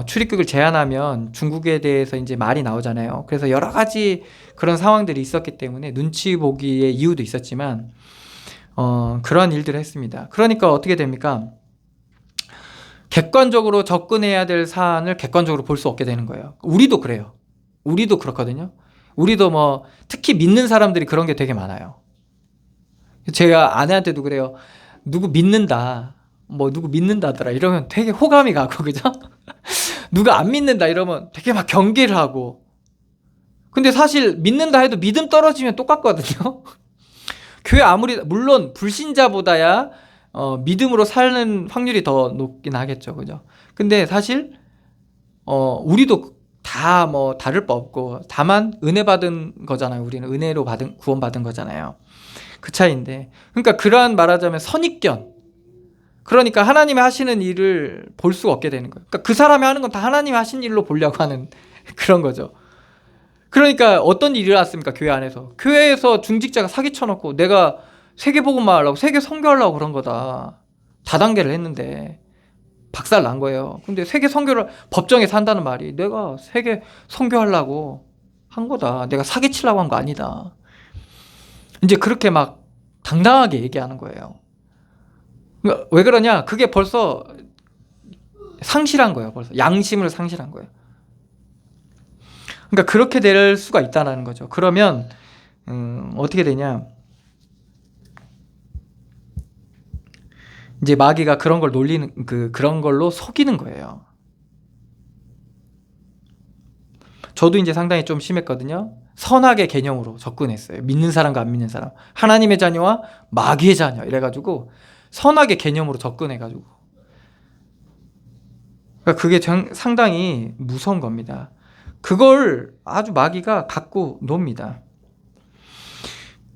[SPEAKER 1] 출입국을 제한하면 중국에 대해서 이제 말이 나오잖아요. 그래서 여러 가지 그런 상황들이 있었기 때문에 눈치 보기의 이유도 있었지만 그런 일들을 했습니다. 그러니까 어떻게 됩니까? 객관적으로 접근해야 될 사안을 객관적으로 볼 수 없게 되는 거예요. 우리도 그래요. 우리도 그렇거든요. 우리도 뭐 특히 믿는 사람들이 그런 게 되게 많아요. 제가 아내한테도 그래요. 누구 믿는다. 뭐 누구 믿는다더라 이러면 되게 호감이 가고, 그죠? 누가 안 믿는다 이러면 되게 막 경계를 하고. 근데 사실 믿는다 해도 믿음 떨어지면 똑같거든요. 교회 아무리 물론 불신자보다야 믿음으로 사는 확률이 더 높긴 하겠죠, 그죠? 근데 사실 우리도 다 뭐 다를 바 없고, 다만 은혜 받은 거잖아요. 우리는 은혜로 받은 구원 받은 거잖아요. 그 차이인데, 그러니까 그러한 말하자면 선입견. 그러니까 하나님이 하시는 일을 볼 수가 없게 되는 거예요. 그러니까 그 사람이 하는 건 다 하나님이 하신 일로 보려고 하는 그런 거죠. 그러니까 어떤 일이 일어났습니까? 교회 안에서. 교회에서 중직자가 사기 쳐놓고 내가 세계복음화 하려고, 세계 선교하려고 그런 거다. 다단계를 했는데 박살 난 거예요. 근데 세계 선교를 법정에서 한다는 말이 내가 세계 선교하려고 한 거다. 내가 사기 치려고 한 거 아니다. 이제 그렇게 막 당당하게 얘기하는 거예요. 왜 그러냐? 그게 벌써 상실한 거예요. 벌써 양심을 상실한 거예요. 그러니까 그렇게 될 수가 있다는 거죠. 그러면 어떻게 되냐? 이제 마귀가 그런 걸 놀리는, 그런 걸로 속이는 거예요. 저도 이제 상당히 좀 심했거든요. 선악의 개념으로 접근했어요. 믿는 사람과 안 믿는 사람, 하나님의 자녀와 마귀의 자녀 이래가지고 선악의 개념으로 접근해가지고, 그러니까 그게 상당히 무서운 겁니다. 그걸 아주 마귀가 갖고 놉니다.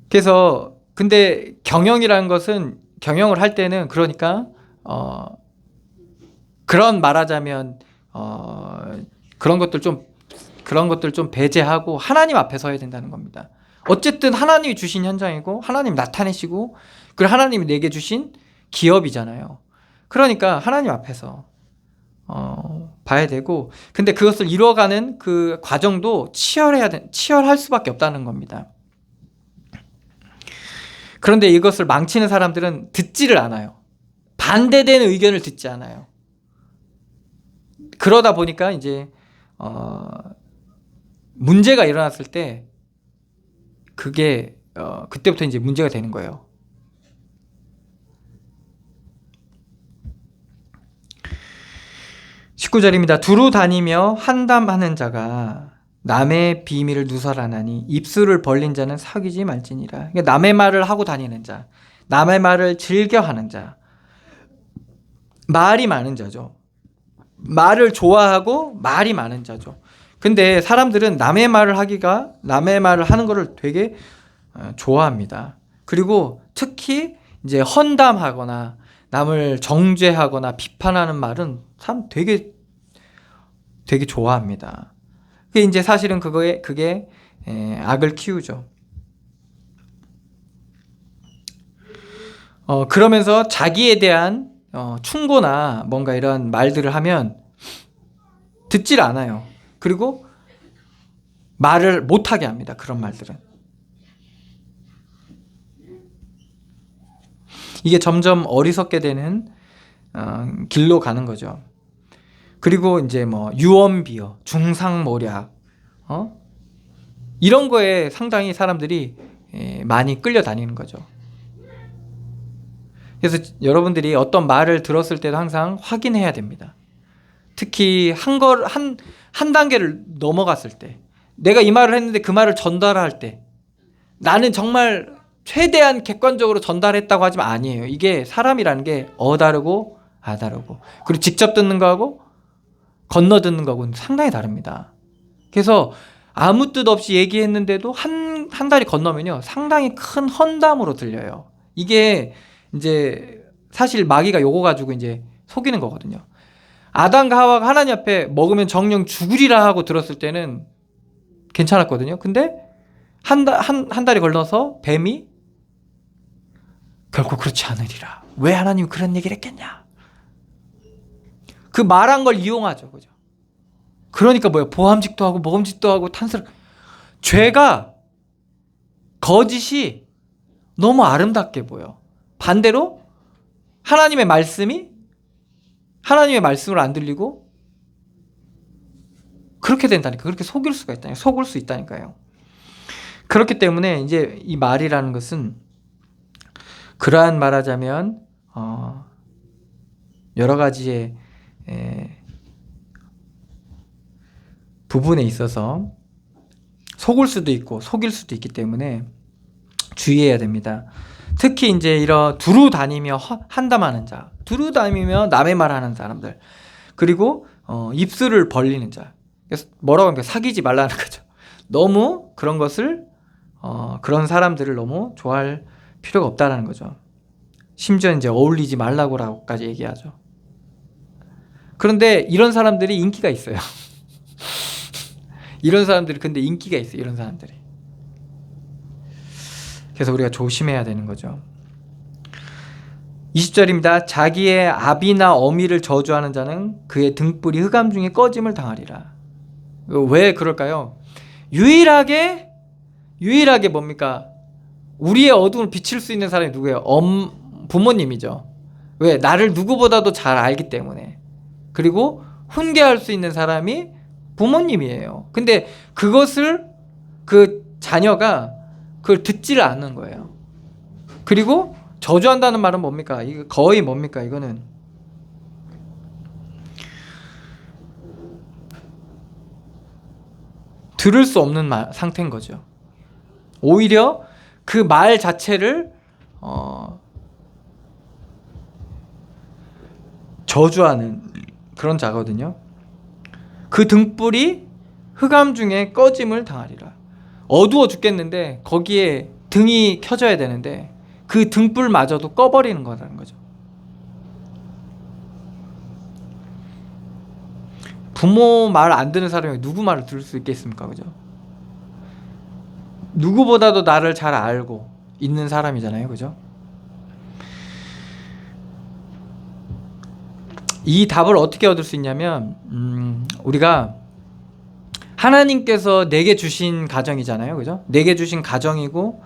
[SPEAKER 1] 그래서 근데 경영이라는 것은, 경영을 할 때는 그러니까 그런 말하자면 그런 것들 좀 배제하고 하나님 앞에 서야 된다는 겁니다. 어쨌든 하나님이 주신 현장이고 하나님 나타내시고, 그리고 하나님이 내게 주신 기업이잖아요. 그러니까 하나님 앞에서 봐야 되고, 근데 그것을 이루어가는 그 과정도 치열할 수밖에 없다는 겁니다. 그런데 이것을 망치는 사람들은 듣지를 않아요. 반대되는 의견을 듣지 않아요. 그러다 보니까 이제 문제가 일어났을 때 그게 그때부터 이제 문제가 되는 거예요. 19절입니다. 두루 다니며 한담하는 자가 남의 비밀을 누설하나니 입술을 벌린 자는 사귀지 말지니라. 그러니까 남의 말을 하고 다니는 자, 남의 말을 즐겨하는 자, 말이 많은 자죠. 말을 좋아하고 말이 많은 자죠. 근데 사람들은 남의 말을 하는 거를 되게 좋아합니다. 그리고 특히 이제 헌담하거나 남을 정죄하거나 비판하는 말은 참 되게 좋아합니다. 그게 이제 사실은 그게 악을 키우죠. 그러면서 자기에 대한 충고나 뭔가 이런 말들을 하면 듣질 않아요. 그리고 말을 못하게 합니다. 그런 말들은. 이게 점점 어리석게 되는 길로 가는 거죠. 그리고 이제 뭐 유언비어, 중상모략, 이런 거에 상당히 사람들이 많이 끌려다니는 거죠. 그래서 여러분들이 어떤 말을 들었을 때도 항상 확인해야 됩니다. 특히 한 단계를 넘어갔을 때, 내가 이 말을 했는데 그 말을 전달할 때 나는 정말 최대한 객관적으로 전달했다고 하지만 아니에요. 이게 사람이라는 게 다르고 다르고, 그리고 직접 듣는 거하고 건너 듣는 거하고는 상당히 다릅니다. 그래서 아무 뜻 없이 얘기했는데도 한 달이 건너면요 상당히 큰 헌담으로 들려요. 이게 이제 사실 마귀가 요거 가지고 이제 속이는 거거든요. 아담과 하와가 하나님 앞에 먹으면 정령 죽으리라 하고 들었을 때는 괜찮았거든요. 근데 한 달이 걸려서 뱀이 결코 그렇지 않으리라. 왜 하나님이 그런 얘기를 했겠냐? 그 말한 걸 이용하죠. 그죠? 그러니까 뭐예요? 보함직도 하고 모험직도 하고 죄가, 거짓이 너무 아름답게 보여. 반대로 하나님의 말씀이 하나님의 말씀을 안 들리고 그렇게 된다니까. 그렇게 속일 수가 있다니까. 속을 수 있다니까요. 그렇기 때문에 이제 이 말이라는 것은 그러한 말하자면 여러 가지의 부분에 있어서 속을 수도 있고 속일 수도 있기 때문에 주의해야 됩니다. 특히 이제 이런 두루 다니며 한담하는 자, 두루 다니며 남의 말하는 사람들, 그리고 입술을 벌리는 자. 그래서 뭐라고 하면 사귀지 말라는 거죠. 너무 그런 것을 그런 사람들을 너무 좋아할 필요가 없다라는 거죠. 심지어 이제 어울리지 말라고까지 얘기하죠. 그런데 이런 사람들이 인기가 있어요. 이런 사람들이 근데 인기가 있어요. 이런 사람들이. 그래서 우리가 조심해야 되는 거죠. 20절입니다. 자기의 아비나 어미를 저주하는 자는 그의 등불이 흑암 중에 꺼짐을 당하리라. 왜 그럴까요? 유일하게 뭡니까? 우리의 어둠을 비칠 수 있는 사람이 누구예요? 부모님이죠. 왜? 나를 누구보다도 잘 알기 때문에. 그리고 훈계할 수 있는 사람이 부모님이에요. 근데 그것을 그 자녀가 그걸 듣지를 않는 거예요. 그리고 저주한다는 말은 뭡니까? 이거 거의 뭡니까? 이거는 들을 수 없는 상태인 거죠. 오히려 그 말 자체를 저주하는 그런 자거든요. 그 등불이 흑암 중에 꺼짐을 당하리라. 어두워 죽겠는데 거기에 등이 켜져야 되는데 그 등불마저도 꺼버리는 거라는 거죠. 부모 말 안 듣는 사람이 누구 말을 들을 수 있겠습니까? 그죠? 누구보다도 나를 잘 알고 있는 사람이잖아요. 그죠? 이 답을 어떻게 얻을 수 있냐면 우리가 하나님께서 내게 주신 가정이잖아요. 그죠? 내게 주신 가정이고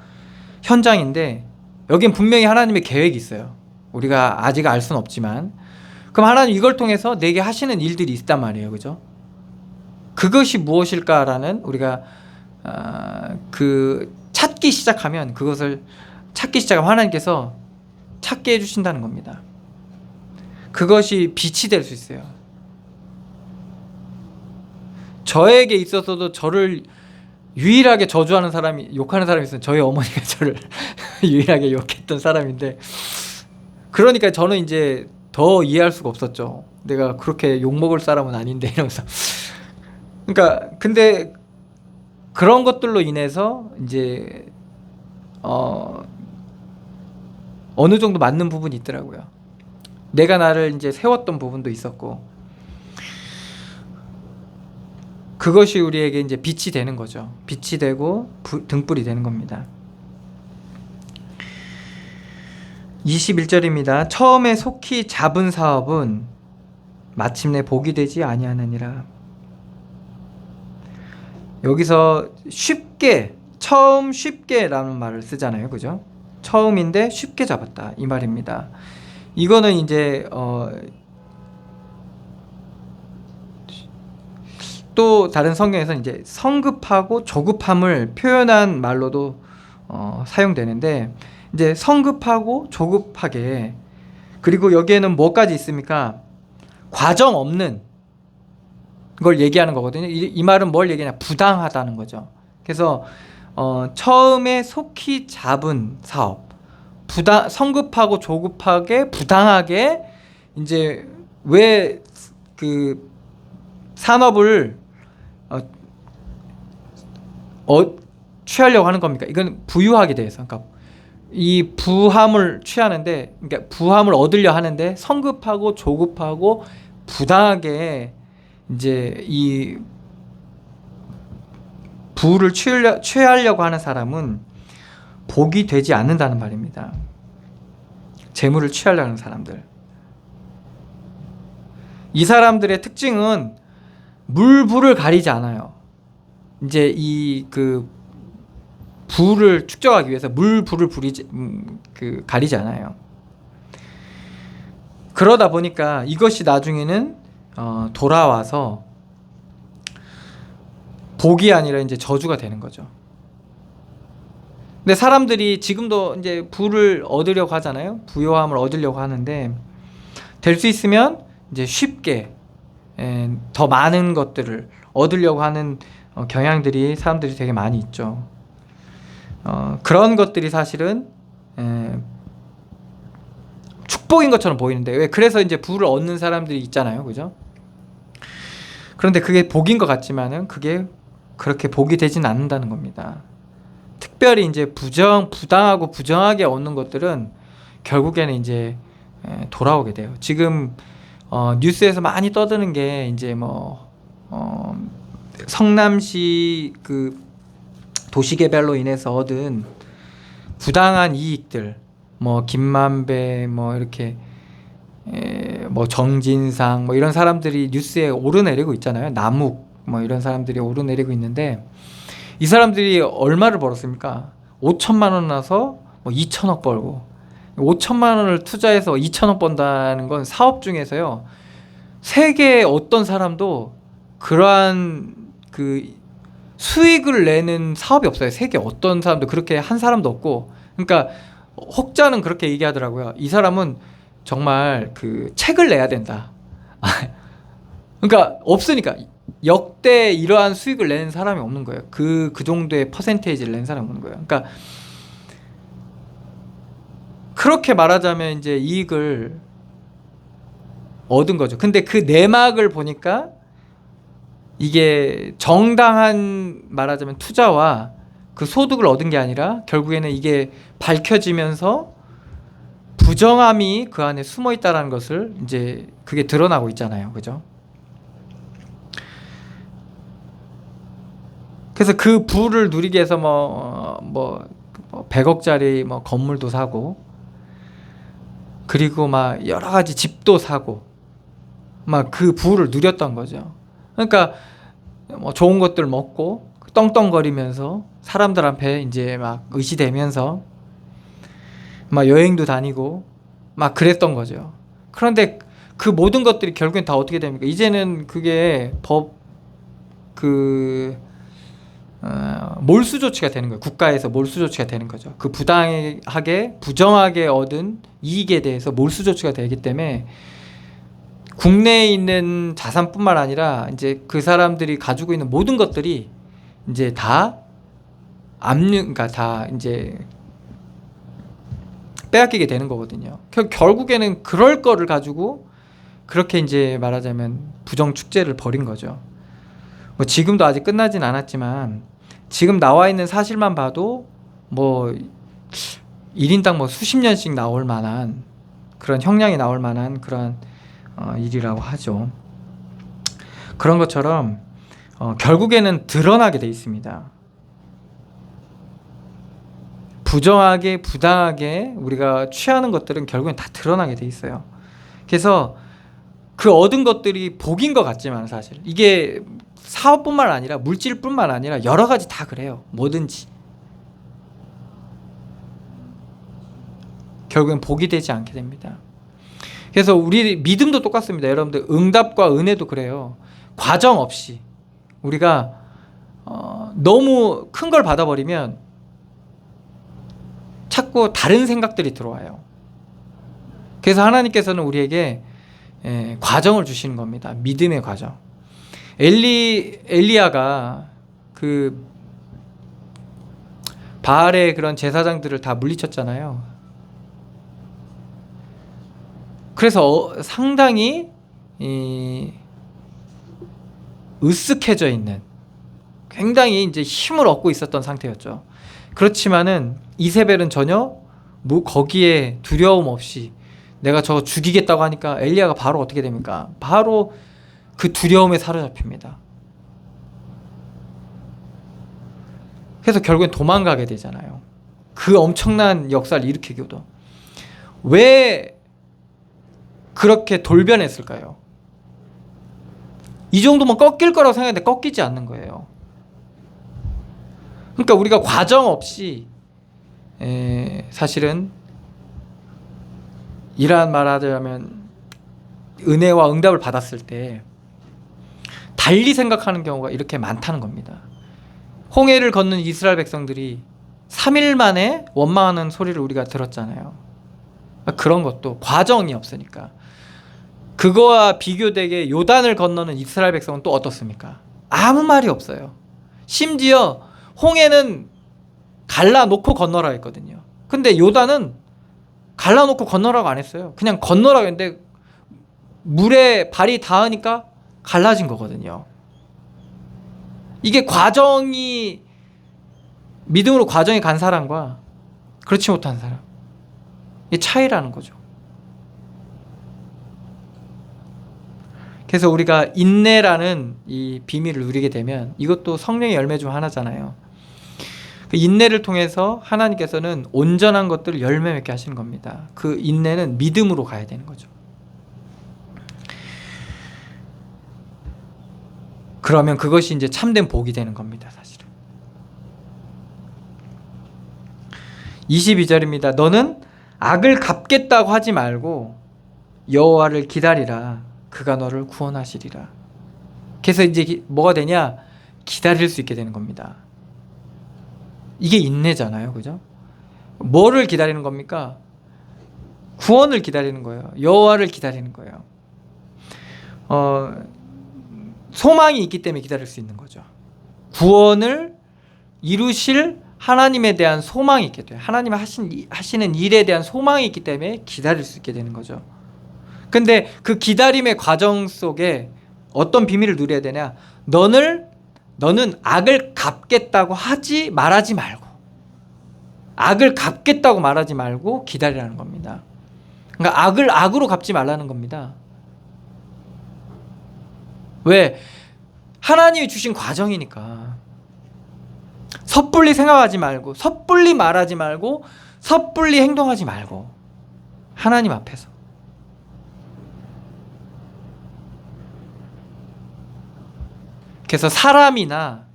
[SPEAKER 1] 현장인데 여긴 분명히 하나님의 계획이 있어요. 우리가 아직 알 수는 없지만 그럼 하나님 이걸 통해서 내게 하시는 일들이 있단 말이에요. 그죠? 그것이 무엇일까라는 우리가 그 찾기 시작하면 그것을 찾기 시작하면 하나님께서 찾게 해주신다는 겁니다. 그것이 빛이 될 수 있어요. 저에게 있어서도 저를 유일하게 저주하는 사람이, 욕하는 사람이 있어요. 저희 어머니가 저를 유일하게 욕했던 사람인데, 그러니까 저는 이제 더 이해할 수가 없었죠. 내가 그렇게 욕먹을 사람은 아닌데 이러면서. 그러니까 근데 그런 것들로 인해서 이제 어느 정도 맞는 부분이 있더라고요. 내가 나를 이제 세웠던 부분도 있었고, 그것이 우리에게 이제 빛이 되는 거죠. 빛이 되고 등불이 되는 겁니다. 21절입니다. 처음에 속히 잡은 사업은 마침내 복이 되지 아니하느니라. 여기서 쉽게, 처음 쉽게라는 말을 쓰잖아요. 그죠? 처음인데 쉽게 잡았다 이 말입니다. 이거는 이제 또 다른 성경에서는 이제 성급하고 조급함을 표현한 말로도 사용되는데, 이제 성급하고 조급하게, 그리고 여기에는 뭐까지 있습니까? 과정 없는 걸 얘기하는 거거든요. 이 말은 뭘 얘기하냐? 부당하다는 거죠. 그래서 처음에 속히 잡은 사업, 성급하고 조급하게 부당하게, 이제 왜 그 산업을 취하려고 하는 겁니까? 이건 부유하게 대해서, 그러니까 이 부함을 취하는데, 그러니까 부함을 얻으려 하는데 성급하고 조급하고 부당하게 이제 이 부를 취하려고 하는 사람은 복이 되지 않는다는 말입니다. 재물을 취하려고 하는 사람들. 이 사람들의 특징은 물불을 가리지 않아요. 이제 이 그 부를 축적하기 위해서 물불을 가리지 않아요. 그러다 보니까 이것이 나중에는 돌아와서 복이 아니라 이제 저주가 되는 거죠. 근데 사람들이 지금도 이제 부를 얻으려고 하잖아요. 부요함을 얻으려고 하는데 될 수 있으면 이제 쉽게 더 많은 것들을 얻으려고 하는 경향들이 사람들이 되게 많이 있죠. 그런 것들이 사실은 축복인 것처럼 보이는데 왜 그래서 이제 부를 얻는 사람들이 있잖아요, 그죠? 그런데 그게 복인 것 같지만은 그게 그렇게 복이 되진 않는다는 겁니다. 특별히 이제 부당하고 부정하게 얻는 것들은 결국에는 이제 돌아오게 돼요. 지금 뉴스에서 많이 떠드는 게 이제 성남시 그 도시개발로 인해서 얻은 부당한 이익들, 김만배, 이렇게 정진상, 이런 사람들이 뉴스에 오르내리고 있잖아요. 남욱, 이런 사람들이 오르내리고 있는데 이 사람들이 얼마를 벌었습니까? 5천만 원 나서 2천억 벌고 5천만 원을 투자해서 2천억 번다는 건 사업 중에서요. 세계 어떤 사람도 그러한 그 수익을 내는 사업이 없어요. 세계 어떤 사람도 그렇게 한 사람도 없고. 그러니까 혹자는 그렇게 얘기하더라고요. 이 사람은 정말 그 책을 내야 된다. 그러니까 없으니까 역대 이러한 수익을 내는 사람이 없는 거예요. 그 정도의 퍼센테이지를 낸 사람이 없는 거예요. 그러니까 그렇게 말하자면 이제 이익을 얻은 거죠. 근데 그 내막을 보니까 이게 정당한 말하자면 투자와 그 소득을 얻은 게 아니라 결국에는 이게 밝혀지면서 부정함이 그 안에 숨어 있다라는 것을 이제 그게 드러나고 있잖아요. 그죠? 그래서 그 부를 누리기 위해서 100억짜리 건물도 사고 그리고 막 여러 가지 집도 사고 막 그 부를 누렸던 거죠. 그러니까 좋은 것들 먹고 떵떵거리면서 사람들 앞에 이제 막 의시되면서 막 여행도 다니고 막 그랬던 거죠. 그런데 그 모든 것들이 결국엔 다 어떻게 됩니까? 이제는 그게 몰수 조치가 되는 거예요. 국가에서 몰수 조치가 되는 거죠. 그 부정하게 얻은 이익에 대해서 몰수 조치가 되기 때문에 국내에 있는 자산뿐만 아니라 이제 그 사람들이 가지고 있는 모든 것들이 이제 다 그러니까 다 이제 빼앗기게 되는 거거든요. 결국에는 그럴 거를 가지고 그렇게 이제 말하자면 부정 축제를 벌인 거죠. 지금도 아직 끝나진 않았지만 지금 나와 있는 사실만 봐도 1인당 수십 년씩 나올 만한 그런 형량이 나올 만한 그런 일이라고 하죠. 그런 것처럼 결국에는 드러나게 돼 있습니다. 부정하게 부당하게 우리가 취하는 것들은 결국엔 다 드러나게 돼 있어요. 그래서 그 얻은 것들이 복인 것 같지만 사실 이게 사업뿐만 아니라 물질뿐만 아니라 여러 가지 다 그래요. 뭐든지 결국엔 복이 되지 않게 됩니다. 그래서 우리 믿음도 똑같습니다. 여러분들 응답과 은혜도 그래요. 과정 없이 우리가 너무 큰 걸 받아버리면 자꾸 다른 생각들이 들어와요. 그래서 하나님께서는 우리에게 과정을 주시는 겁니다. 믿음의 과정. 엘리야가 그 바알의 그런 제사장들을 다 물리쳤잖아요. 그래서 상당히 으쓱해져 있는 굉장히 이제 힘을 얻고 있었던 상태였죠. 그렇지만은 이세벨은 전혀 거기에 두려움 없이 내가 저거 죽이겠다고 하니까 엘리야가 바로 어떻게 됩니까? 바로 그 두려움에 사로잡힙니다. 그래서 결국엔 도망가게 되잖아요. 그 엄청난 역사를 일으키고도. 왜 그렇게 돌변했을까요? 이 정도면 꺾일 거라고 생각했는데 꺾이지 않는 거예요. 그러니까 우리가 과정 없이 사실은 이러한 말하자면 은혜와 응답을 받았을 때 달리 생각하는 경우가 이렇게 많다는 겁니다. 홍해를 걷는 이스라엘 백성들이 3일 만에 원망하는 소리를 우리가 들었잖아요. 그런 것도 과정이 없으니까. 그거와 비교되게 요단을 건너는 이스라엘 백성은 또 어떻습니까? 아무 말이 없어요. 심지어 홍해는 갈라놓고 건너라 했거든요. 근데 요단은 갈라놓고 건너라고 안 했어요. 그냥 건너라고 했는데 물에 발이 닿으니까 갈라진 거거든요. 이게 과정이, 믿음으로 과정이 간 사람과 그렇지 못한 사람, 이게 차이라는 거죠. 그래서 우리가 인내라는 이 비밀을 누리게 되면, 이것도 성령의 열매 중 하나잖아요. 그 인내를 통해서 하나님께서는 온전한 것들을 열매 맺게 하시는 겁니다. 그 인내는 믿음으로 가야 되는 거죠. 그러면 그것이 이제 참된 복이 되는 겁니다, 사실은. 22절입니다. 너는 악을 갚겠다고 하지 말고 여호와를 기다리라. 그가 너를 구원하시리라. 그래서 이제 뭐가 되냐? 기다릴 수 있게 되는 겁니다. 이게 인내잖아요, 그죠? 뭐를 기다리는 겁니까? 구원을 기다리는 거예요. 여호와를 기다리는 거예요. 소망이 있기 때문에 기다릴 수 있는 거죠. 구원을 이루실 하나님에 대한 소망이 있게 돼요. 하나님 하시는 일에 대한 소망이 있기 때문에 기다릴 수 있게 되는 거죠. 근데 그 기다림의 과정 속에 어떤 비밀을 누려야 되냐? 너는 악을 갚겠다고 말하지 말고, 악을 갚겠다고 말하지 말고 기다리라는 겁니다. 그러니까 악을 악으로 갚지 말라는 겁니다. 왜? 하나님이 주신 과정이니까. 섣불리 생각하지 말고, 섣불리 말하지 말고, 섣불리 행동하지 말고, 하나님 앞에서. 그래서 사람이나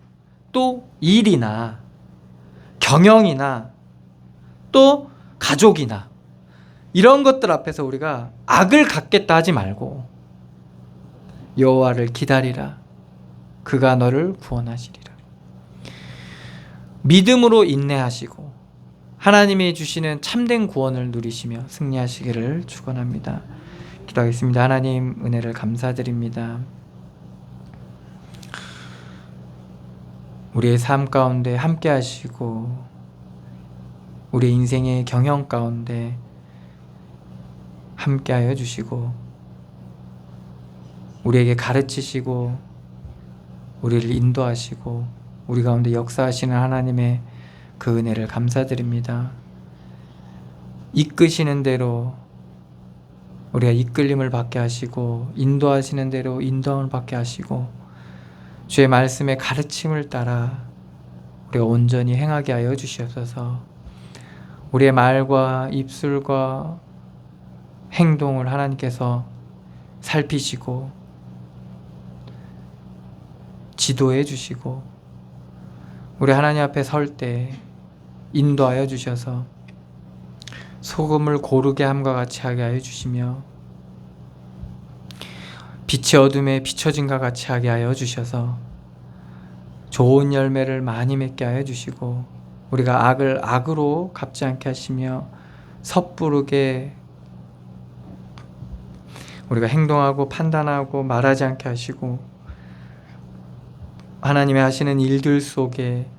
[SPEAKER 1] 또 일이나 경영이나 또 가족이나 이런 것들 앞에서 우리가 악을 갚겠다 하지 말고 여호와를 기다리라. 그가 너를 구원하시리라. 믿음으로 인내하시고 하나님이 주시는 참된 구원을 누리시며 승리하시기를 축원합니다. 기도하겠습니다. 하나님, 은혜를 감사드립니다. 우리의 삶 가운데 함께 하시고 우리 인생의 경영 가운데 함께 하여 주시고 우리에게 가르치시고 우리를 인도하시고 우리 가운데 역사하시는 하나님의 그 은혜를 감사드립니다. 이끄시는 대로 우리가 이끌림을 받게 하시고 인도하시는 대로 인도함을 받게 하시고 주의 말씀의 가르침을 따라 우리가 온전히 행하게 하여 주시옵소서. 우리의 말과 입술과 행동을 하나님께서 살피시고 지도해 주시고 우리 하나님 앞에 설 때 인도하여 주셔서 소금을 고르게 함과 같이 하게 하여 주시며 빛이 어둠에 비춰진과 같이 하게 하여 주셔서 좋은 열매를 많이 맺게 하여 주시고 우리가 악을 악으로 갚지 않게 하시며 섣부르게 우리가 행동하고 판단하고 말하지 않게 하시고 하나님의 하시는 일들 속에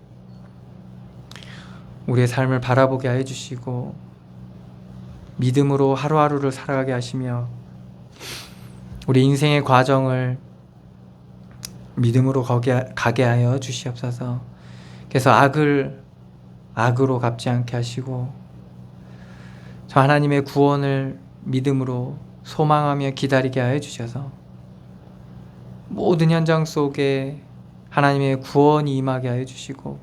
[SPEAKER 1] 우리의 삶을 바라보게 하여 주시고 믿음으로 하루하루를 살아가게 하시며 우리 인생의 과정을 믿음으로 가게 하여 주시옵소서. 그래서 악을 악으로 갚지 않게 하시고 저 하나님의 구원을 믿음으로 소망하며 기다리게 하여 주셔서 모든 현장 속에 하나님의 구원이 임하게 하여 주시고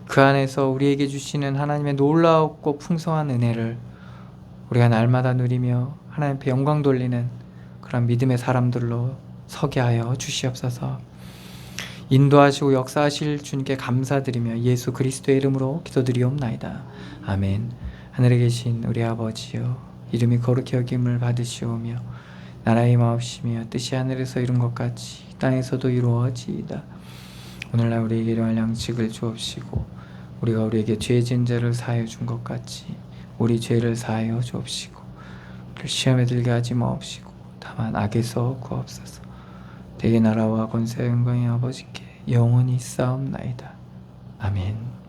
[SPEAKER 1] 그 안에서 우리에게 주시는 하나님의 놀라웠고 풍성한 은혜를 우리가 날마다 누리며 하나님 앞에 영광 돌리는 그런 믿음의 사람들로 서게 하여 주시옵소서. 인도하시고 역사하실 주님께 감사드리며 예수 그리스도의 이름으로 기도드리옵나이다. 아멘. 하늘에 계신 우리 아버지여, 이름이 거룩히 여김을 받으시오며 나라의 마옵시며 뜻이 하늘에서 이룬 것 같이 땅에서도 이루어지이다. 오늘날 우리에게 일용할 양식을 주옵시고 우리가 우리에게 죄 지은 자를 사하여 준 것 같이 우리 죄를 사하여 주옵시고 우리를 시험에 들게 하지 마옵시고 다만 악에서 구하옵소서. 대개 나라와 권세와 영광이 아버지께 영원히 있사옵나이다. 아멘.